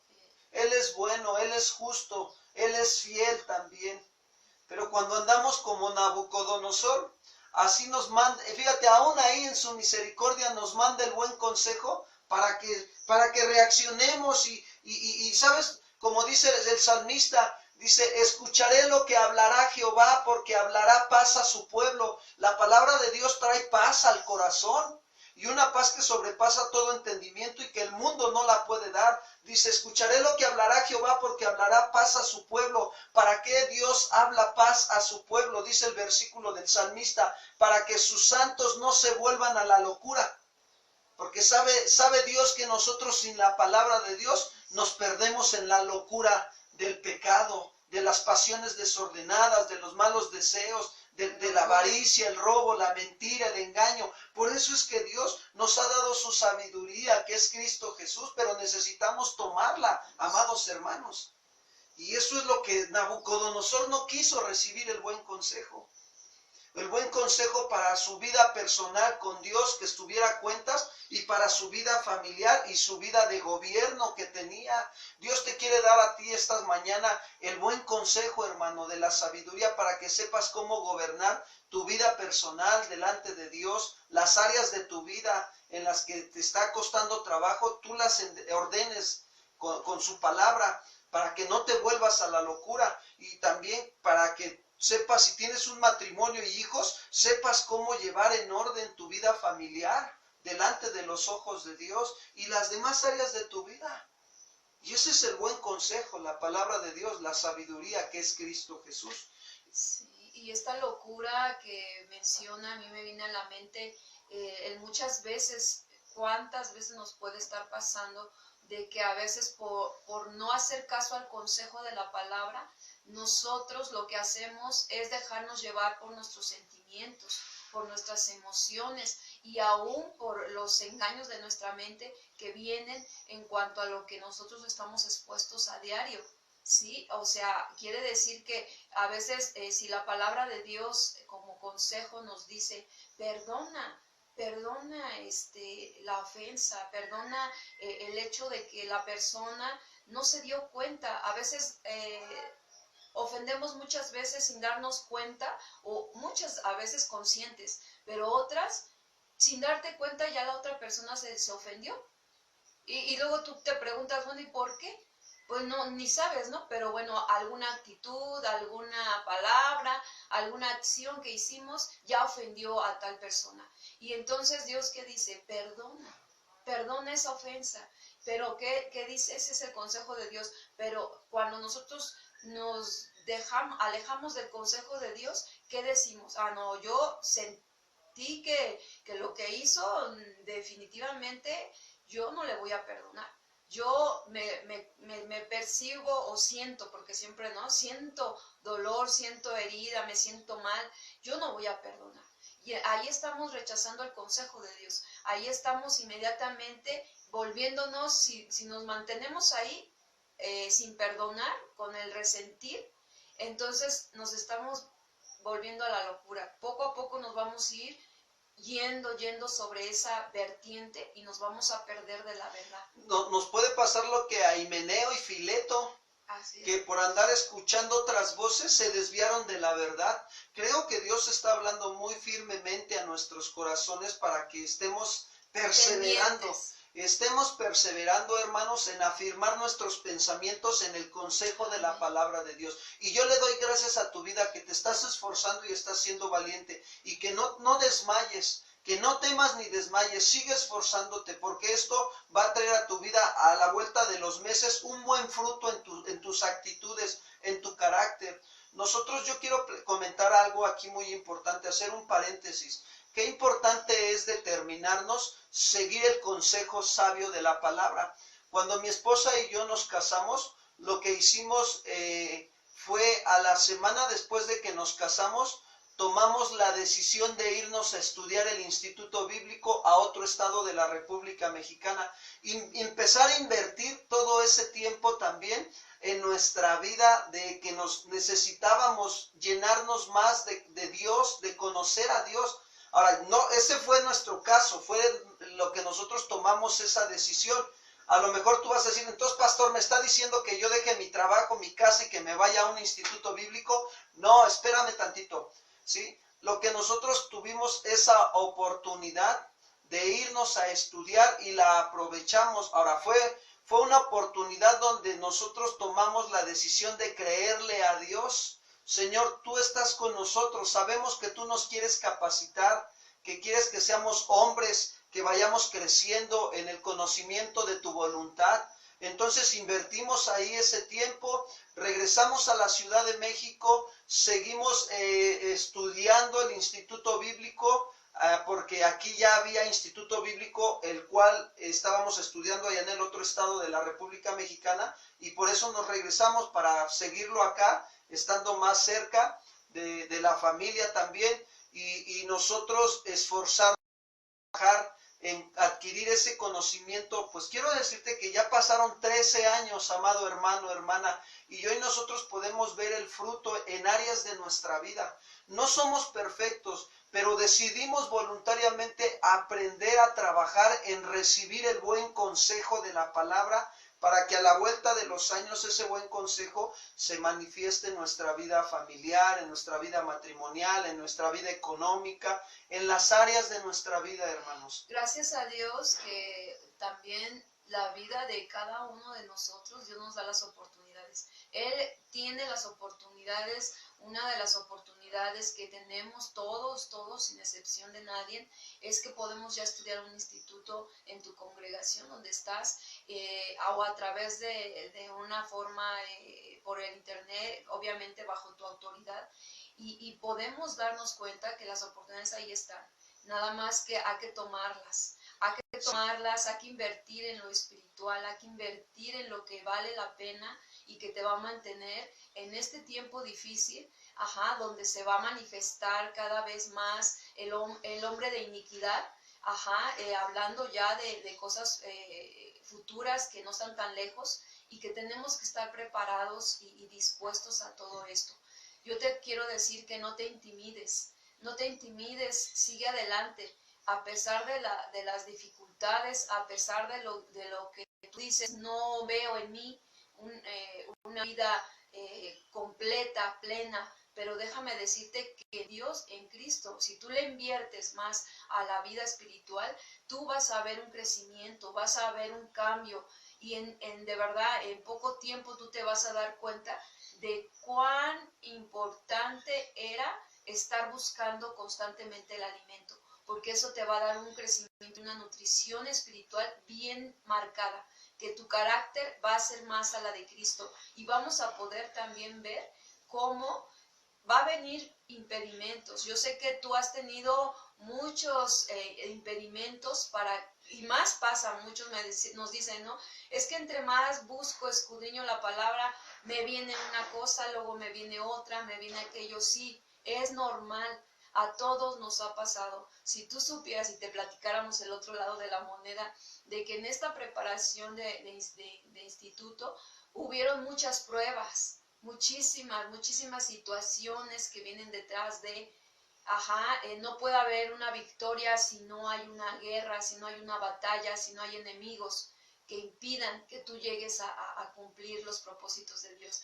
Él es bueno, Él es justo, Él es fiel también. Pero cuando andamos como Nabucodonosor, así nos manda, fíjate, aún ahí en su misericordia nos manda el buen consejo para que reaccionemos y ¿sabes? Como dice el salmista, dice, escucharé lo que hablará Jehová, porque hablará paz a su pueblo. La palabra de Dios trae paz al corazón, y una paz que sobrepasa todo entendimiento y que el mundo no la puede dar. Dice, escucharé lo que hablará Jehová, porque hablará paz a su pueblo. ¿Para qué Dios habla paz a su pueblo? Dice el versículo del salmista, para que sus santos no se vuelvan a la locura. Porque sabe Dios que nosotros sin la palabra de Dios nos perdemos en la locura del pecado, de las pasiones desordenadas, de los malos deseos, de la avaricia, el robo, la mentira, el engaño. Por eso es que Dios nos ha dado su sabiduría, que es Cristo Jesús, pero necesitamos tomarla, amados hermanos. Y eso es lo que Nabucodonosor no quiso recibir, el buen consejo. El buen consejo para su vida personal con Dios, que estuviera a cuentas, y para su vida familiar y su vida de gobierno que tenía. Dios te quiere dar a ti esta mañana el buen consejo, hermano, de la sabiduría para que sepas cómo gobernar tu vida personal delante de Dios, las áreas de tu vida en las que te está costando trabajo, tú las ordenes con su palabra para que no te vuelvas a la locura, y también para que sepas, si tienes un matrimonio y hijos, sepas cómo llevar en orden tu vida familiar delante de los ojos de Dios y las demás áreas de tu vida. Y ese es el buen consejo, la palabra de Dios, la sabiduría que es Cristo Jesús. Sí, y esta locura que menciona, a mí me viene a la mente en muchas veces, cuántas veces nos puede estar pasando de que a veces por no hacer caso al consejo de la palabra, nosotros lo que hacemos es dejarnos llevar por nuestros sentimientos, por nuestras emociones y aún por los engaños de nuestra mente que vienen en cuanto a lo que nosotros estamos expuestos a diario. ¿Sí? O sea, quiere decir que a veces si la palabra de Dios como consejo nos dice, perdona la ofensa, perdona el hecho de que la persona no se dio cuenta. A veces ofendemos muchas veces sin darnos cuenta, o muchas a veces conscientes, pero otras sin darte cuenta ya la otra persona se ofendió. Y luego tú te preguntas, bueno, ¿y por qué? Pues no, ni sabes, ¿no? Pero bueno, alguna actitud, alguna palabra, alguna acción que hicimos ya ofendió a tal persona. Y entonces Dios, ¿qué dice? Perdona esa ofensa. Pero ¿qué dice? Ese es el consejo de Dios. Pero cuando nosotros nos alejamos del consejo de Dios, ¿qué decimos? Ah, no, yo sentí que lo que hizo definitivamente yo no le voy a perdonar. Yo me percibo o siento, porque siempre no, siento dolor, siento herida, me siento mal, yo no voy a perdonar. Y ahí estamos rechazando el consejo de Dios. Ahí estamos inmediatamente volviéndonos, si nos mantenemos ahí, sin perdonar, con el resentir, entonces nos estamos volviendo a la locura. Poco a poco nos vamos a ir yendo sobre esa vertiente y nos vamos a perder de la verdad. Nos puede pasar lo que a Himeneo y Fileto, que por andar escuchando otras voces se desviaron de la verdad. Creo que Dios está hablando muy firmemente a nuestros corazones para que estemos perseverando. Estemos perseverando, hermanos, en afirmar nuestros pensamientos en el consejo de la palabra de Dios. Y yo le doy gracias a tu vida que te estás esforzando y estás siendo valiente y que no desmayes. Que no temas ni desmayes, sigue esforzándote, porque esto va a traer a tu vida a la vuelta de los meses un buen fruto en tus actitudes, en tu carácter. Yo quiero comentar algo aquí muy importante, hacer un paréntesis. Qué importante es determinarnos, seguir el consejo sabio de la palabra. Cuando mi esposa y yo nos casamos, lo que hicimos fue a la semana después de que nos casamos, tomamos la decisión de irnos a estudiar el Instituto Bíblico a otro estado de la República Mexicana y empezar a invertir todo ese tiempo también en nuestra vida, de que nos necesitábamos llenarnos más de Dios, de conocer a Dios. Ahora, no, ese fue nuestro caso, fue lo que nosotros tomamos esa decisión. A lo mejor tú vas a decir, entonces, pastor, ¿me está diciendo que yo deje mi trabajo, mi casa y que me vaya a un instituto bíblico? No, espérame tantito. ¿Sí? Lo que nosotros tuvimos esa oportunidad de irnos a estudiar y la aprovechamos. Ahora, fue una oportunidad donde nosotros tomamos la decisión de creerle a Dios. Señor, tú estás con nosotros, sabemos que tú nos quieres capacitar, que quieres que seamos hombres, que vayamos creciendo en el conocimiento de tu voluntad. Entonces invertimos ahí ese tiempo, regresamos a la Ciudad de México, seguimos estudiando el Instituto Bíblico, porque aquí ya había Instituto Bíblico, el cual estábamos estudiando allá en el otro estado de la República Mexicana, y por eso nos regresamos para seguirlo acá, estando más cerca de la familia también, y nosotros esforzarnos en adquirir ese conocimiento. Pues quiero decirte que ya pasaron 13 años, amado hermano, hermana, y hoy nosotros podemos ver el fruto en áreas de nuestra vida. No somos perfectos, pero decidimos voluntariamente aprender a trabajar en recibir el buen consejo de la palabra, para que a la vuelta de los años ese buen consejo se manifieste en nuestra vida familiar, en nuestra vida matrimonial, en nuestra vida económica, en las áreas de nuestra vida, hermanos. Gracias a Dios que también la vida de cada uno de nosotros, Dios nos da las oportunidades. Él tiene las oportunidades. Una de las oportunidades que tenemos todos, sin excepción de nadie, es que podemos ya estudiar un instituto en tu congregación donde estás, o a través de una forma por el internet, obviamente bajo tu autoridad, y podemos darnos cuenta que las oportunidades ahí están. Nada más que hay que tomarlas. Hay que invertir en lo espiritual, hay que invertir en lo que vale la pena y que te va a mantener en este tiempo difícil, donde se va a manifestar cada vez más el hombre de iniquidad, hablando ya de cosas futuras que no están tan lejos y que tenemos que estar preparados y dispuestos a todo esto. Yo te quiero decir que no te intimides, sigue adelante. A pesar de las dificultades, a pesar de lo que tú dices, no veo en mí una vida completa, plena, pero déjame decirte que Dios en Cristo, si tú le inviertes más a la vida espiritual, tú vas a ver un crecimiento, vas a ver un cambio, y de verdad, en poco tiempo tú te vas a dar cuenta de cuán importante era estar buscando constantemente el alimento, porque eso te va a dar un crecimiento, una nutrición espiritual bien marcada, que tu carácter va a ser más a la de Cristo, y vamos a poder también ver cómo va a venir impedimentos. Yo sé que tú has tenido muchos impedimentos y más pasa, muchos nos dicen, ¿no? Es que entre más busco, escudriño la palabra, me viene una cosa, luego me viene otra, me viene aquello. Sí, es normal, a todos nos ha pasado. Si tú supieras y te platicáramos el otro lado de la moneda, de que en esta preparación de instituto, hubieron muchas pruebas, muchísimas situaciones que vienen detrás de, no puede haber una victoria si no hay una guerra, si no hay una batalla, si no hay enemigos que impidan que tú llegues a cumplir los propósitos de Dios.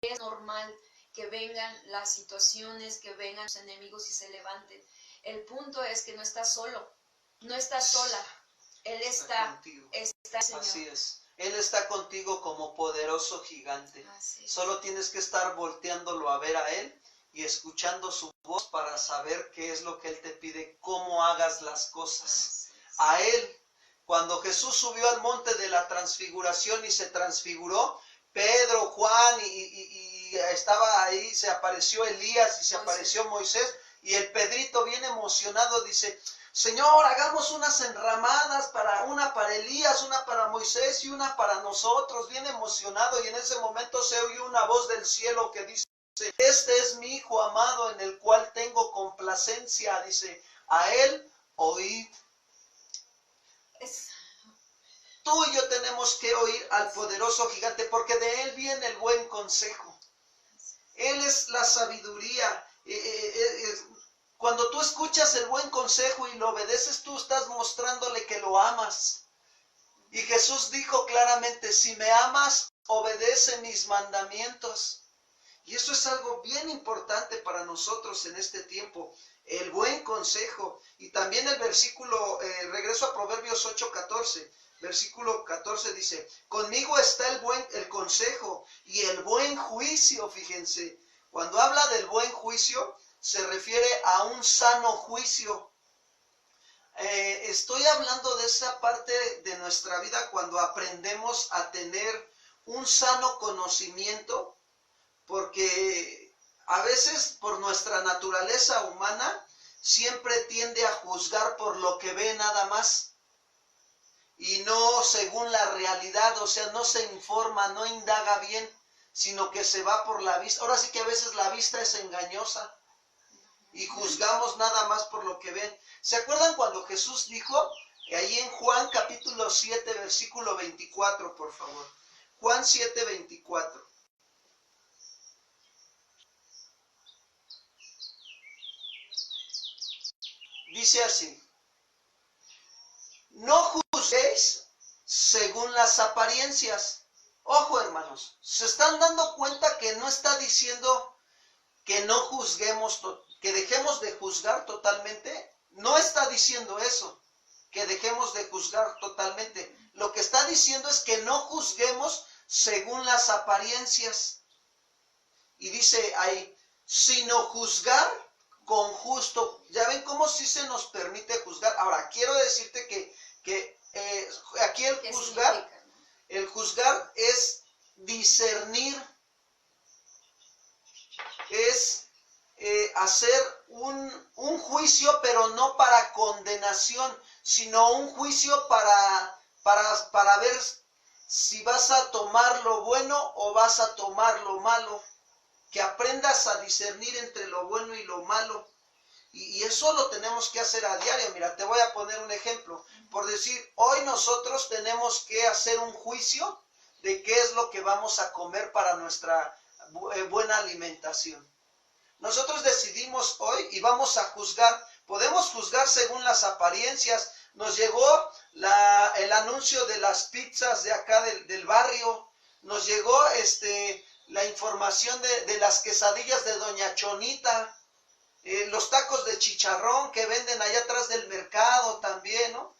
Es normal que vengan las situaciones, que vengan los enemigos y se levanten. El punto es que no estás solo, no estás sola. Él está contigo. Señor. Así es. Él está contigo como poderoso gigante. Solo tienes que estar volteándolo a ver a Él y escuchando su voz para saber qué es lo que Él te pide, cómo hagas las cosas. A Él, cuando Jesús subió al monte de la transfiguración y se transfiguró, Pedro, Juan y estaba ahí, se apareció Elías y se apareció Moisés, y el Pedrito bien emocionado dice: Señor, hagamos unas enramadas, una para Elías, una para Moisés y una para nosotros, bien emocionado. Y en ese momento se oyó una voz del cielo que dice: este es mi Hijo amado en el cual tengo complacencia. Dice: a Él oíd. Tú y yo tenemos que oír al poderoso gigante, porque de Él viene el buen consejo. Él es la sabiduría. Cuando tú escuchas el buen consejo y lo obedeces, tú estás mostrándole que lo amas. Y Jesús dijo claramente: si me amas, obedece mis mandamientos. Y eso es algo bien importante para nosotros en este tiempo, el buen consejo. Y también el versículo, regreso a Proverbios 8:14, versículo 14 dice: conmigo está el consejo y el buen juicio. Fíjense, cuando habla del buen juicio, se refiere a un sano juicio. Estoy hablando de esa parte de nuestra vida cuando aprendemos a tener un sano conocimiento, porque a veces por nuestra naturaleza humana siempre tiende a juzgar por lo que ve nada más y no según la realidad, o sea, no se informa, no indaga bien, sino que se va por la vista. Ahora sí que a veces la vista es engañosa y juzgamos nada más por lo que ven. ¿Se acuerdan cuando Jesús dijo, ahí en Juan capítulo 7, versículo 24, por favor? Juan 7, 24. Dice así: no juzguéis según las apariencias. Ojo, hermanos, ¿se están dando cuenta que no está diciendo que no juzguemos, que dejemos de juzgar totalmente? No está diciendo eso, que dejemos de juzgar totalmente. Lo que está diciendo es que no juzguemos según las apariencias. Y dice ahí, sino juzgar con justo. Ya ven cómo sí se nos permite juzgar. Ahora, quiero decirte que aquí el juzgar es discernir, es hacer un juicio, pero no para condenación, sino un juicio para ver si vas a tomar lo bueno o vas a tomar lo malo. Que aprendas a discernir entre lo bueno y lo malo. Y eso lo tenemos que hacer a diario. Mira, te voy a poner un ejemplo. Por decir, hoy nosotros tenemos que hacer un juicio de qué es lo que vamos a comer para nuestra buena alimentación. Nosotros decidimos hoy y vamos a juzgar. Podemos juzgar según las apariencias. Nos llegó el anuncio de las pizzas de acá del barrio. Nos llegó la información de las quesadillas de Doña Chonita. Los tacos de chicharrón que venden allá atrás del mercado también, ¿no?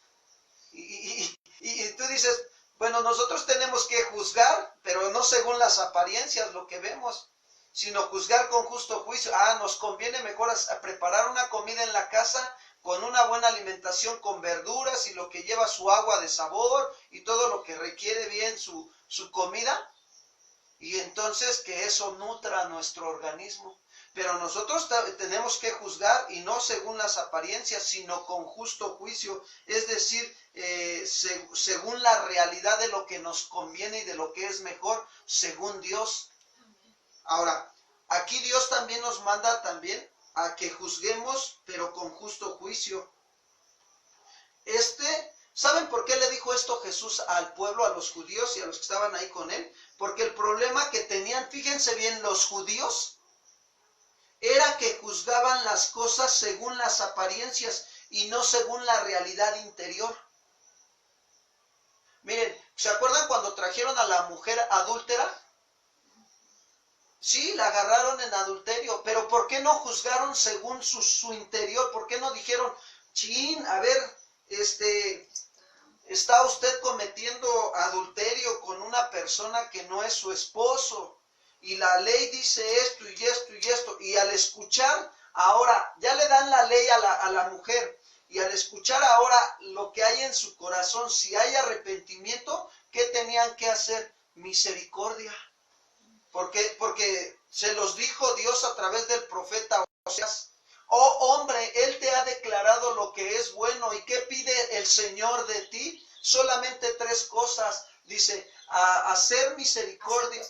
Y tú dices, bueno, nosotros tenemos que juzgar, pero no según las apariencias, lo que vemos, sino juzgar con justo juicio. Nos conviene mejor a preparar una comida en la casa con una buena alimentación, con verduras y lo que lleva su agua de sabor y todo lo que requiere bien su comida. Y entonces que eso nutra a nuestro organismo. Pero nosotros tenemos que juzgar y no según las apariencias, sino con justo juicio. Es decir, según la realidad de lo que nos conviene y de lo que es mejor, según Dios. Ahora, aquí Dios también nos manda también a que juzguemos, pero con justo juicio. ¿Saben por qué le dijo esto Jesús al pueblo, a los judíos y a los que estaban ahí con él? Porque el problema que tenían, fíjense bien, los judíos, era que juzgaban las cosas según las apariencias y no según la realidad interior. Miren, ¿se acuerdan cuando trajeron a la mujer adúltera? Sí, la agarraron en adulterio, pero ¿por qué no juzgaron según su interior? ¿Por qué no dijeron, chin, a ver, está usted cometiendo adulterio con una persona que no es su esposo? Y la ley dice esto y esto y esto. Y al escuchar, ahora, ya le dan la ley a la mujer. Y al escuchar ahora lo que hay en su corazón, si hay arrepentimiento, ¿qué tenían que hacer? Misericordia. Porque se los dijo Dios a través del profeta Oseas. Oh hombre, Él te ha declarado lo que es bueno. ¿Y qué pide el Señor de ti? Solamente 3 cosas. Dice, a hacer misericordia,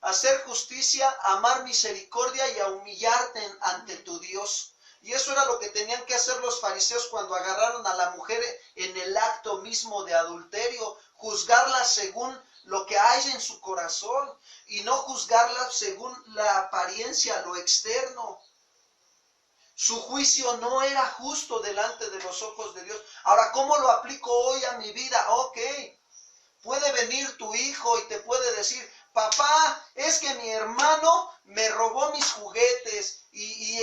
hacer justicia, amar misericordia y a humillarte ante tu Dios. Y eso era lo que tenían que hacer los fariseos cuando agarraron a la mujer en el acto mismo de adulterio. Juzgarla según lo que hay en su corazón y no juzgarla según la apariencia, lo externo. Su juicio no era justo delante de los ojos de Dios. Ahora, ¿cómo lo aplico hoy a mi vida? Ok, puede venir tu hijo y te puede decir, papá, es que mi hermano me robó mis juguetes y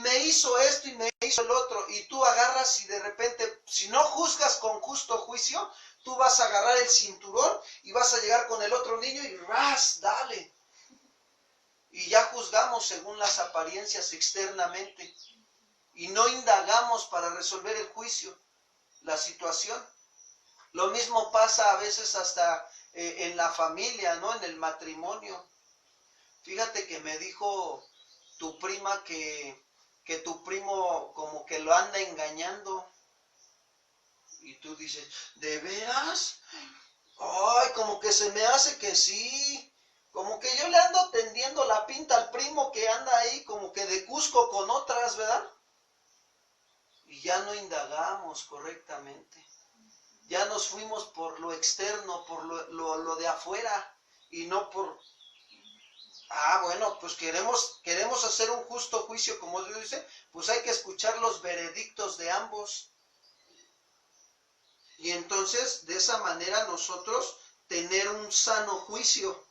me hizo esto y me hizo el otro. Y tú agarras y de repente, si no juzgas con justo juicio, tú vas a agarrar el cinturón y vas a llegar con el otro niño y ¡ras! Dale. Y ya juzgamos según las apariencias externamente. Y no indagamos para resolver el juicio, la situación. Lo mismo pasa a veces hasta en la familia, ¿no? En el matrimonio. Fíjate que me dijo tu prima que tu primo como que lo anda engañando. Y tú dices, ¿de veras? Ay, como que se me hace que sí. Como que yo le ando tendiendo la pinta al primo que anda ahí como que de Cusco con otras, ¿verdad? Y ya no indagamos correctamente. Ya nos fuimos por lo externo, por lo de afuera y no por... bueno, pues queremos hacer un justo juicio, como Dios dice, pues hay que escuchar los veredictos de ambos. Y entonces, de esa manera nosotros tener un sano juicio.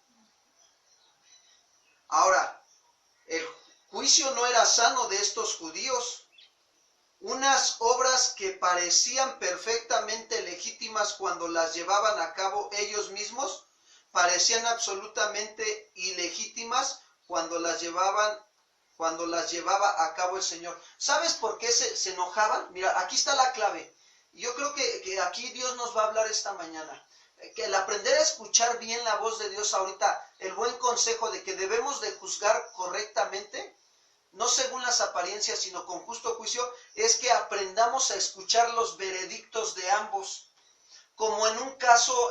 Ahora, el juicio no era sano de estos judíos. Unas obras que parecían perfectamente legítimas cuando las llevaban a cabo ellos mismos, parecían absolutamente ilegítimas cuando las llevaba a cabo el Señor. ¿Sabes por qué se enojaban? Mira, aquí está la clave. Yo creo que aquí Dios nos va a hablar esta mañana. Que el aprender a escuchar bien la voz de Dios ahorita, el buen consejo de que debemos de juzgar correctamente, no según las apariencias, sino con justo juicio, es que aprendamos a escuchar los veredictos de ambos. Como en un caso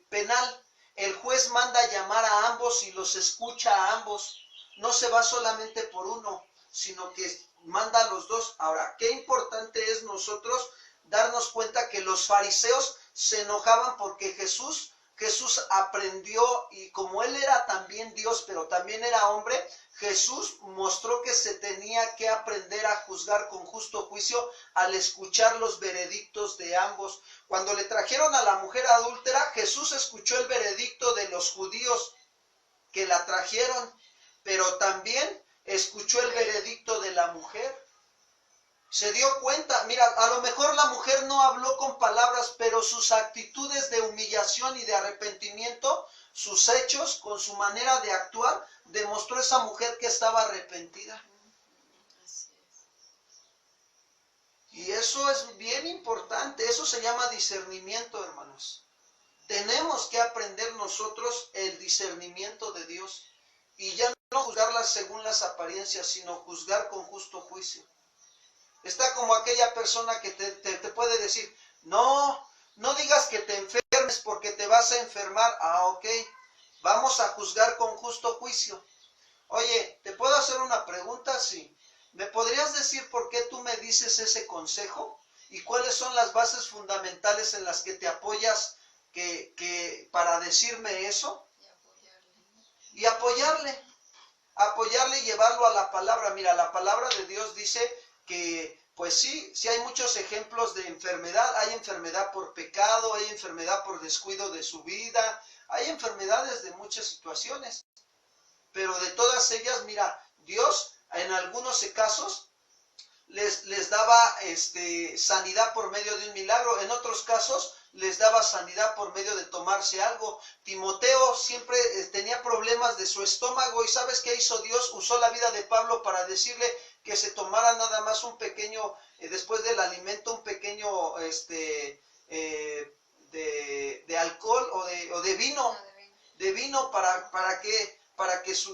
penal, el juez manda llamar a ambos y los escucha a ambos. No se va solamente por uno, sino que manda a los dos. Ahora, qué importante es nosotros darnos cuenta que los fariseos se enojaban porque Jesús aprendió, y como Él era también Dios, pero también era hombre, Jesús mostró que se tenía que aprender a juzgar con justo juicio al escuchar los veredictos de ambos. Cuando le trajeron a la mujer adúltera, Jesús escuchó el veredicto de los judíos que la trajeron, pero también escuchó el veredicto de la mujer. Se dio cuenta, mira, a lo mejor la mujer no habló con palabras, pero sus actitudes de humillación y de arrepentimiento, sus hechos, con su manera de actuar, demostró esa mujer que estaba arrepentida. Y eso es bien importante, eso se llama discernimiento, hermanos. Tenemos que aprender nosotros el discernimiento de Dios y ya no juzgarlas según las apariencias, sino juzgar con justo juicio. Está como aquella persona que te puede decir, no digas que te enfermes porque te vas a enfermar. Ok, vamos a juzgar con justo juicio. Oye, ¿te puedo hacer una pregunta? Sí. ¿Me podrías decir por qué tú me dices ese consejo? ¿Y cuáles son las bases fundamentales en las que te apoyas para decirme eso? Y apoyarle y llevarlo a la palabra. Mira, la palabra de Dios dice que, pues sí hay muchos ejemplos de enfermedad. Hay enfermedad por pecado, hay enfermedad por descuido de su vida, hay enfermedades de muchas situaciones. Pero de todas ellas, mira, Dios en algunos casos les daba sanidad por medio de un milagro, en otros casos les daba sanidad por medio de tomarse algo. Timoteo siempre tenía problemas de su estómago, y ¿sabes qué hizo Dios? Usó la vida de Pablo para decirle que se tomara nada más un pequeño, después del alimento, un pequeño de alcohol o de vino. De vino para que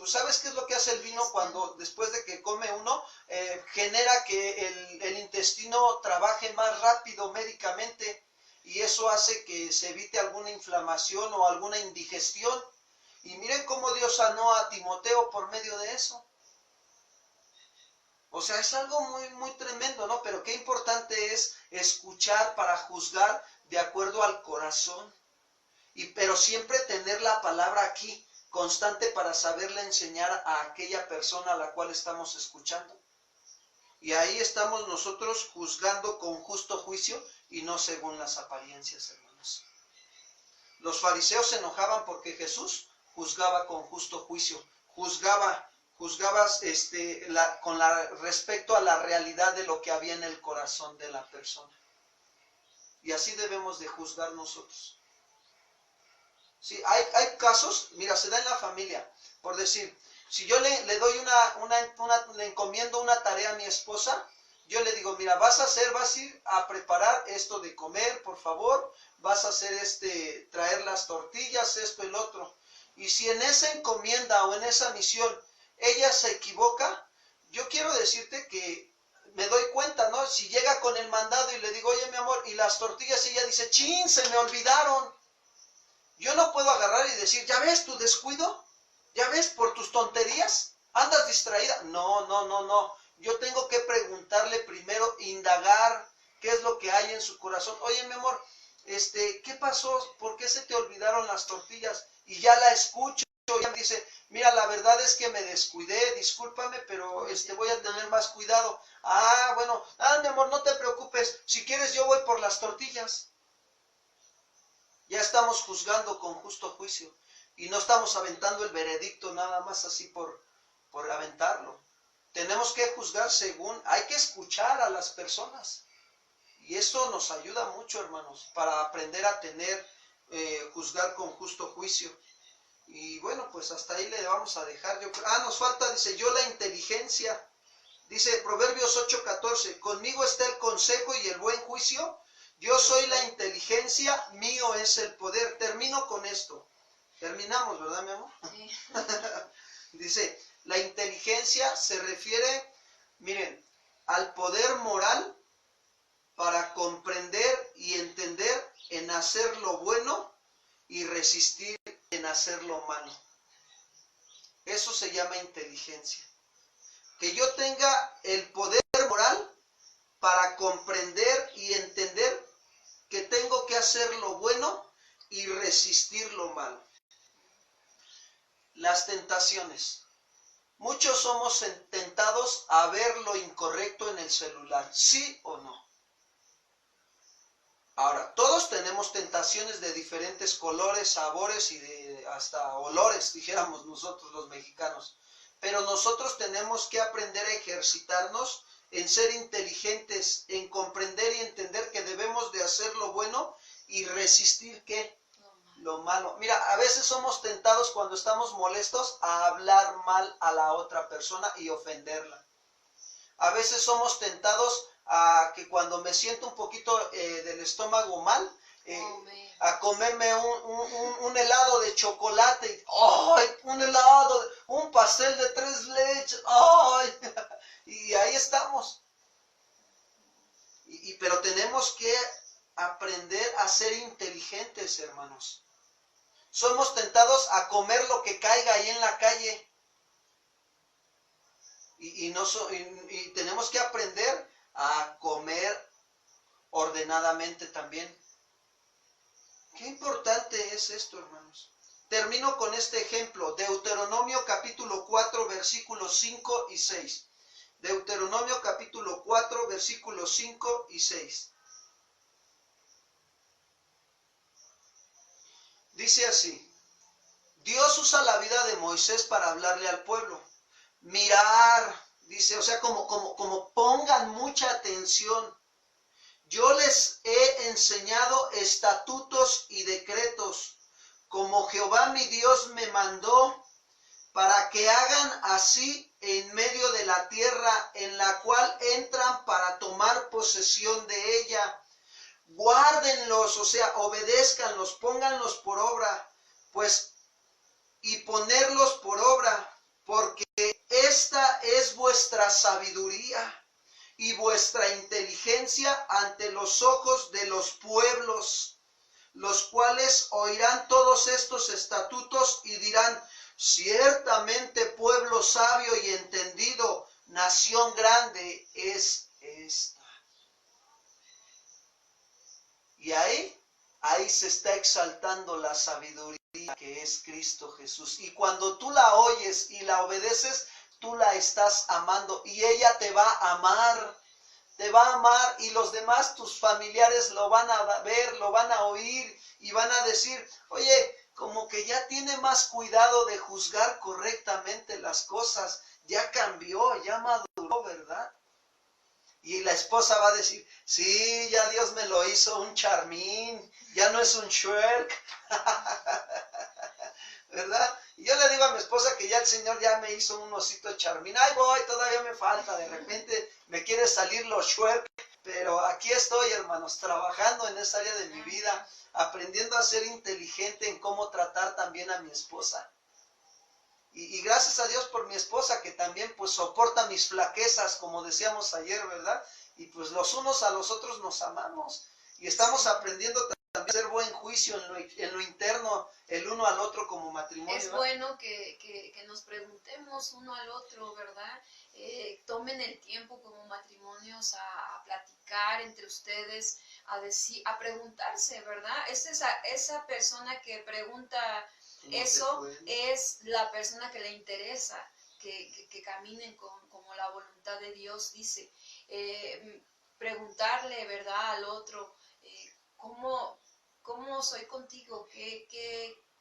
¿sabes qué es lo que hace el vino cuando después de que come uno? Genera que el intestino trabaje más rápido médicamente, y eso hace que se evite alguna inflamación o alguna indigestión. Y miren cómo Dios sanó a Timoteo por medio de eso. O sea, es algo muy, muy tremendo, ¿no? Pero qué importante es escuchar para juzgar de acuerdo al corazón. Pero siempre tener la palabra aquí, constante, para saberle enseñar a aquella persona a la cual estamos escuchando. Y ahí estamos nosotros juzgando con justo juicio y no según las apariencias, hermanos. Los fariseos se enojaban porque Jesús juzgaba con justo juicio, juzgaba respecto a la realidad de lo que había en el corazón de la persona. Y así debemos de juzgar nosotros. Sí, hay casos, mira, se da en la familia. Por decir, si yo le doy le encomiendo una tarea a mi esposa, yo le digo, mira, vas a ir a preparar esto de comer, por favor, vas a hacer traer las tortillas, esto y lo otro. Y si en esa encomienda o en esa misión ella se equivoca, yo quiero decirte que me doy cuenta, ¿no? Si llega con el mandado y le digo, oye, mi amor, y las tortillas, y ella dice, chin, se me olvidaron. Yo no puedo agarrar y decir, ¿ya ves tu descuido? ¿Ya ves por tus tonterías? ¿Andas distraída? No. Yo tengo que preguntarle primero, indagar qué es lo que hay en su corazón. Oye, mi amor, ¿qué pasó? ¿Por qué se te olvidaron las tortillas? Y ya la escucho, ella me dice, mira, la verdad es que me descuidé, discúlpame, pero voy a tener más cuidado. Ah, bueno, mi amor, no te preocupes, si quieres yo voy por las tortillas. Ya estamos juzgando con justo juicio y no estamos aventando el veredicto nada más así por aventarlo. Tenemos que juzgar hay que escuchar a las personas, y eso nos ayuda mucho, hermanos, para aprender a juzgar con justo juicio. Y bueno, pues hasta ahí le vamos a dejar. Nos falta, dice, yo la inteligencia. Dice Proverbios 8:14, conmigo está el consejo y el buen juicio. Yo soy la inteligencia, mío es el poder. Termino con esto. Terminamos, ¿verdad, mi amor? Sí. Dice, la inteligencia se refiere, miren, al poder moral para comprender y entender en hacer lo bueno y resistir en hacer lo malo. Eso se llama inteligencia. Que yo tenga el poder moral para comprender y entender que tengo que hacer lo bueno y resistir lo malo. Las tentaciones. Muchos somos tentados a ver lo incorrecto en el celular, ¿sí o no? Ahora, todos tenemos tentaciones de diferentes colores, sabores y hasta olores, dijéramos nosotros los mexicanos. Pero nosotros tenemos que aprender a ejercitarnos en ser inteligentes, en comprender y entender que debemos de hacer lo bueno y resistir, ¿qué? Lo malo. Mira, a veces somos tentados cuando estamos molestos a hablar mal a la otra persona y ofenderla. A veces somos tentados a que cuando me siento un poquito del estómago mal, a comerme un helado de chocolate. ¡Ay! Un helado, un pastel de 3 leches. ¡Ay! Y ahí estamos. Pero tenemos que aprender a ser inteligentes, hermanos. Somos tentados a comer lo que caiga ahí en la calle. Y tenemos que aprender a comer ordenadamente también. Qué importante es esto, hermanos. Termino con este ejemplo, Deuteronomio capítulo 4, versículos 5 y 6. Deuteronomio capítulo 4, versículos 5 y 6. Dice así: Dios usa la vida de Moisés para hablarle al pueblo. Mirar, dice, o sea, como pongan mucha atención. Yo les he enseñado estatutos y decretos, como Jehová mi Dios me mandó, para que hagan así en medio de la tierra en la cual entran para tomar posesión de ella. Guárdenlos, o sea, obedézcanlos, pónganlos por obra, pues, y ponerlos por obra, porque esta es vuestra sabiduría y vuestra inteligencia ante los ojos de los pueblos, los cuales oirán todos estos estatutos y dirán: ciertamente pueblo sabio y entendido, nación grande es esta. Y ahí se está exaltando la sabiduría que es Cristo Jesús. Y cuando tú la oyes y la obedeces, tú la estás amando y ella te va a amar. Te va a amar y los demás, tus familiares, lo van a ver, lo van a oír y van a decir: oye, como que ya tiene más cuidado de juzgar correctamente las cosas, ya cambió, ya maduró, ¿verdad? Y la esposa va a decir: sí, ya Dios me lo hizo un charmín, ya no es un Shrek, ¿verdad? Y yo le digo a mi esposa que ya el Señor ya me hizo un osito charmín. Ay, voy, todavía me falta, de repente me quiere salir los Shrek, pero aquí estoy, hermanos, trabajando en esa área de mi vida, aprendiendo a ser inteligente en cómo tratar también a mi esposa. Y gracias a Dios por mi esposa, que también pues soporta mis flaquezas, como decíamos ayer, ¿verdad? Y pues los unos a los otros nos amamos. Y estamos aprendiendo también a hacer buen juicio en lo interno, el uno al otro como matrimonio. Es bueno que nos preguntemos uno al otro, ¿verdad? Tomen el tiempo como matrimonios a platicar entre ustedes, a preguntarse, ¿verdad? Esa persona que pregunta eso es la persona que le interesa que caminen como la voluntad de Dios dice. Preguntarle, ¿verdad?, al otro, ¿cómo soy contigo?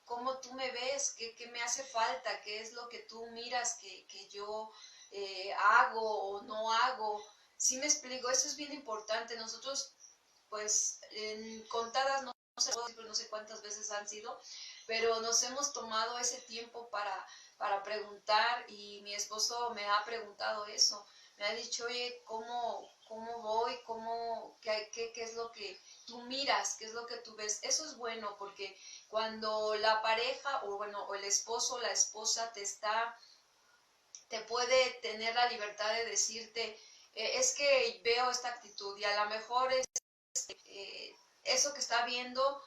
¿Cómo tú me ves? ¿Qué me hace falta? ¿Qué es lo que tú miras que yo hago o no hago? ¿Sí me explico? Eso es bien importante. Nosotros, pues, contadas, no sé cuántas veces han sido, pero nos hemos tomado ese tiempo para preguntar, y mi esposo me ha preguntado eso. Me ha dicho: oye, ¿cómo voy? ¿Qué es lo que tú miras? ¿Qué es lo que tú ves? Eso es bueno, porque cuando la pareja, o el esposo o la esposa te puede tener la libertad de decirte: es que veo esta actitud, y a lo mejor eso que está viendo,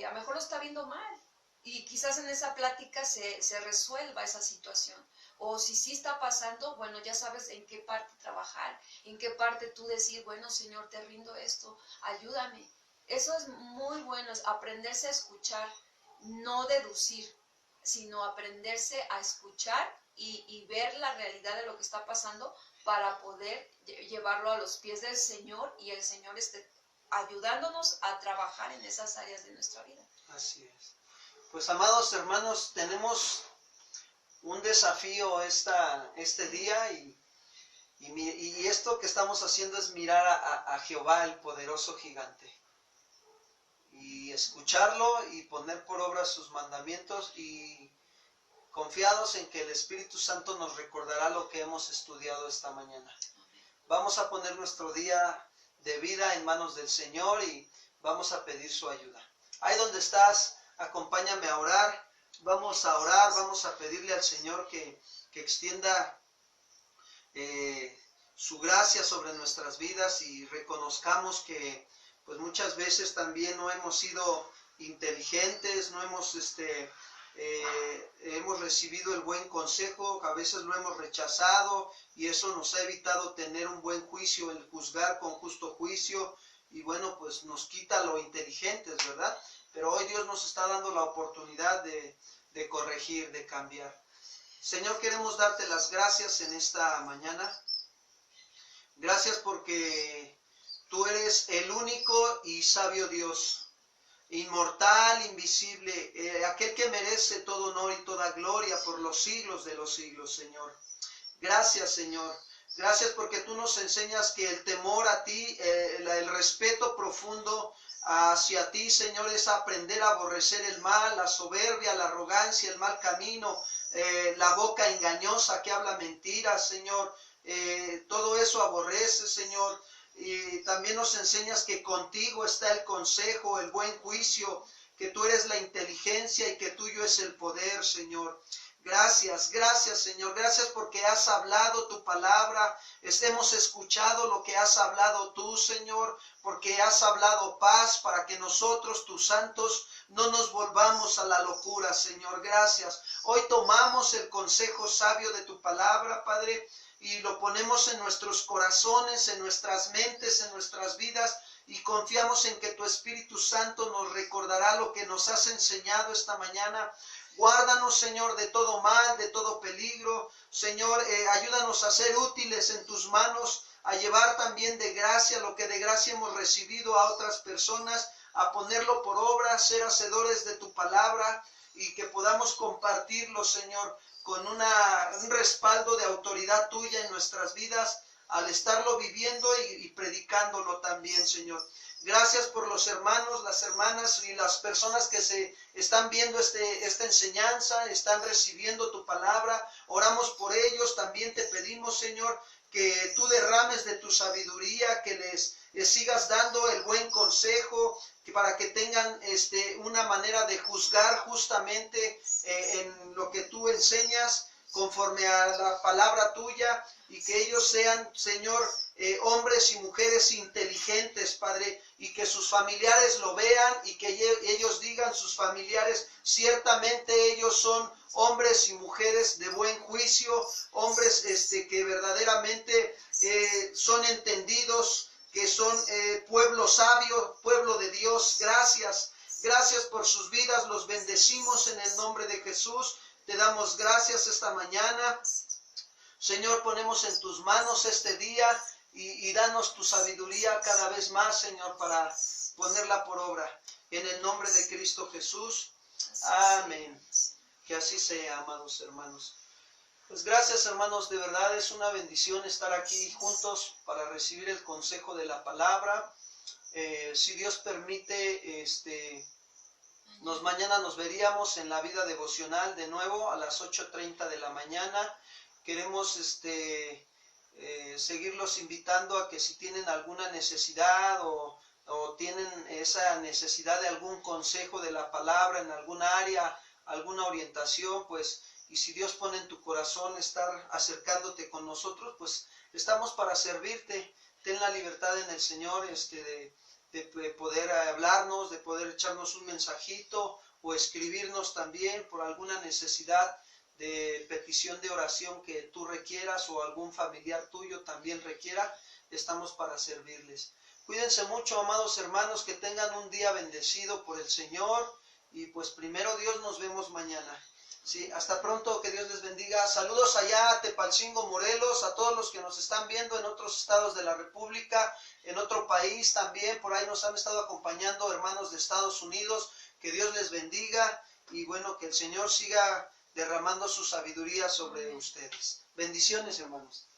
a lo mejor lo está viendo mal. Y quizás en esa plática se resuelva esa situación. O si sí está pasando, bueno, ya sabes en qué parte trabajar, en qué parte tú decir: bueno, Señor, te rindo esto, ayúdame. Eso es muy bueno, es aprenderse a escuchar, no deducir, sino aprenderse a escuchar y ver la realidad de lo que está pasando para poder llevarlo a los pies del Señor, y el Señor esté ayudándonos a trabajar en esas áreas de nuestra vida. Así es. Pues, amados hermanos, tenemos un desafío este día, y esto que estamos haciendo es mirar a Jehová, el poderoso gigante, y escucharlo y poner por obra sus mandamientos, y confiados en que el Espíritu Santo nos recordará lo que hemos estudiado esta mañana. Vamos a poner nuestro día de vida en manos del Señor y vamos a pedir su ayuda. Ahí donde estás, acompáñame a orar. Vamos a orar, vamos a pedirle al Señor que extienda su gracia sobre nuestras vidas, y reconozcamos que pues muchas veces también no hemos sido inteligentes, no hemos hemos recibido el buen consejo, a veces lo hemos rechazado, y eso nos ha evitado tener un buen juicio, el juzgar con justo juicio, y bueno, pues nos quita lo inteligentes, ¿verdad? Pero hoy Dios nos está dando la oportunidad de corregir, de cambiar. Señor, queremos darte las gracias en esta mañana. Gracias porque tú eres el único y sabio Dios, inmortal, invisible, aquel que merece todo honor y toda gloria por los siglos de los siglos, Señor. Gracias, Señor. Gracias porque tú nos enseñas que el temor a ti, el respeto profundo hacia ti, Señor, es aprender a aborrecer el mal, la soberbia, la arrogancia, el mal camino, la boca engañosa que habla mentiras, Señor. Todo eso aborrece, Señor. Y también nos enseñas que contigo está el consejo, el buen juicio, que tú eres la inteligencia y que tuyo es el poder, Señor. Gracias, gracias, Señor. Gracias porque has hablado tu palabra. Hemos escuchado lo que has hablado tú, Señor, porque has hablado paz para que nosotros, tus santos, no nos volvamos a la locura, Señor. Gracias. Hoy tomamos el consejo sabio de tu palabra, Padre, y lo ponemos en nuestros corazones, en nuestras mentes, en nuestras vidas, y confiamos en que tu Espíritu Santo nos recordará lo que nos has enseñado esta mañana. Guárdanos, Señor, de todo mal, de todo peligro. Señor, ayúdanos a ser útiles en tus manos, a llevar también de gracia lo que de gracia hemos recibido a otras personas, a ponerlo por obra, ser hacedores de tu palabra y que podamos compartirlo, Señor, con un respaldo de autoridad tuya en nuestras vidas, al estarlo viviendo y predicándolo también, Señor. Gracias por los hermanos, las hermanas y las personas que se están viendo esta enseñanza, están recibiendo tu palabra. Oramos por ellos. También te pedimos, Señor, que tú derrames de tu sabiduría, que les sigas dando el buen consejo, que para que tengan una manera de juzgar justamente en lo que tú enseñas, conforme a la palabra tuya, y que ellos sean, Señor, hombres y mujeres inteligentes, Padre, y que sus familiares lo vean y que ellos digan, sus familiares, ciertamente ellos son hombres y mujeres de buen juicio, hombres que verdaderamente son entendidos, que son pueblo sabio, pueblo de Dios. Gracias, gracias por sus vidas, los bendecimos en el nombre de Jesús. Te damos gracias esta mañana. Señor, ponemos en tus manos este día y danos tu sabiduría cada vez más, Señor, para ponerla por obra. En el nombre de Cristo Jesús. Amén. Que así sea, amados hermanos. Pues gracias, hermanos, de verdad es una bendición estar aquí juntos para recibir el consejo de la palabra. Si Dios permite, mañana nos veríamos en la vida devocional de nuevo a las 8:30 de la mañana. Queremos seguirlos invitando a que si tienen alguna necesidad o tienen esa necesidad de algún consejo de la palabra en alguna área, alguna orientación, pues, y si Dios pone en tu corazón estar acercándote con nosotros, pues estamos para servirte. Ten la libertad en el Señor de poder hablarnos, de poder echarnos un mensajito o escribirnos también por alguna necesidad de petición de oración que tú requieras o algún familiar tuyo también requiera. Estamos para servirles. Cuídense mucho, amados hermanos, que tengan un día bendecido por el Señor y pues primero Dios, nos vemos mañana. Sí, hasta pronto, que Dios les bendiga. Saludos allá a Tepalcingo, Morelos, a todos los que nos están viendo en otros estados de la República, en otro país también, por ahí nos han estado acompañando hermanos de Estados Unidos. Que Dios les bendiga y bueno, que el Señor siga derramando su sabiduría sobre ustedes. Bendiciones, hermanos.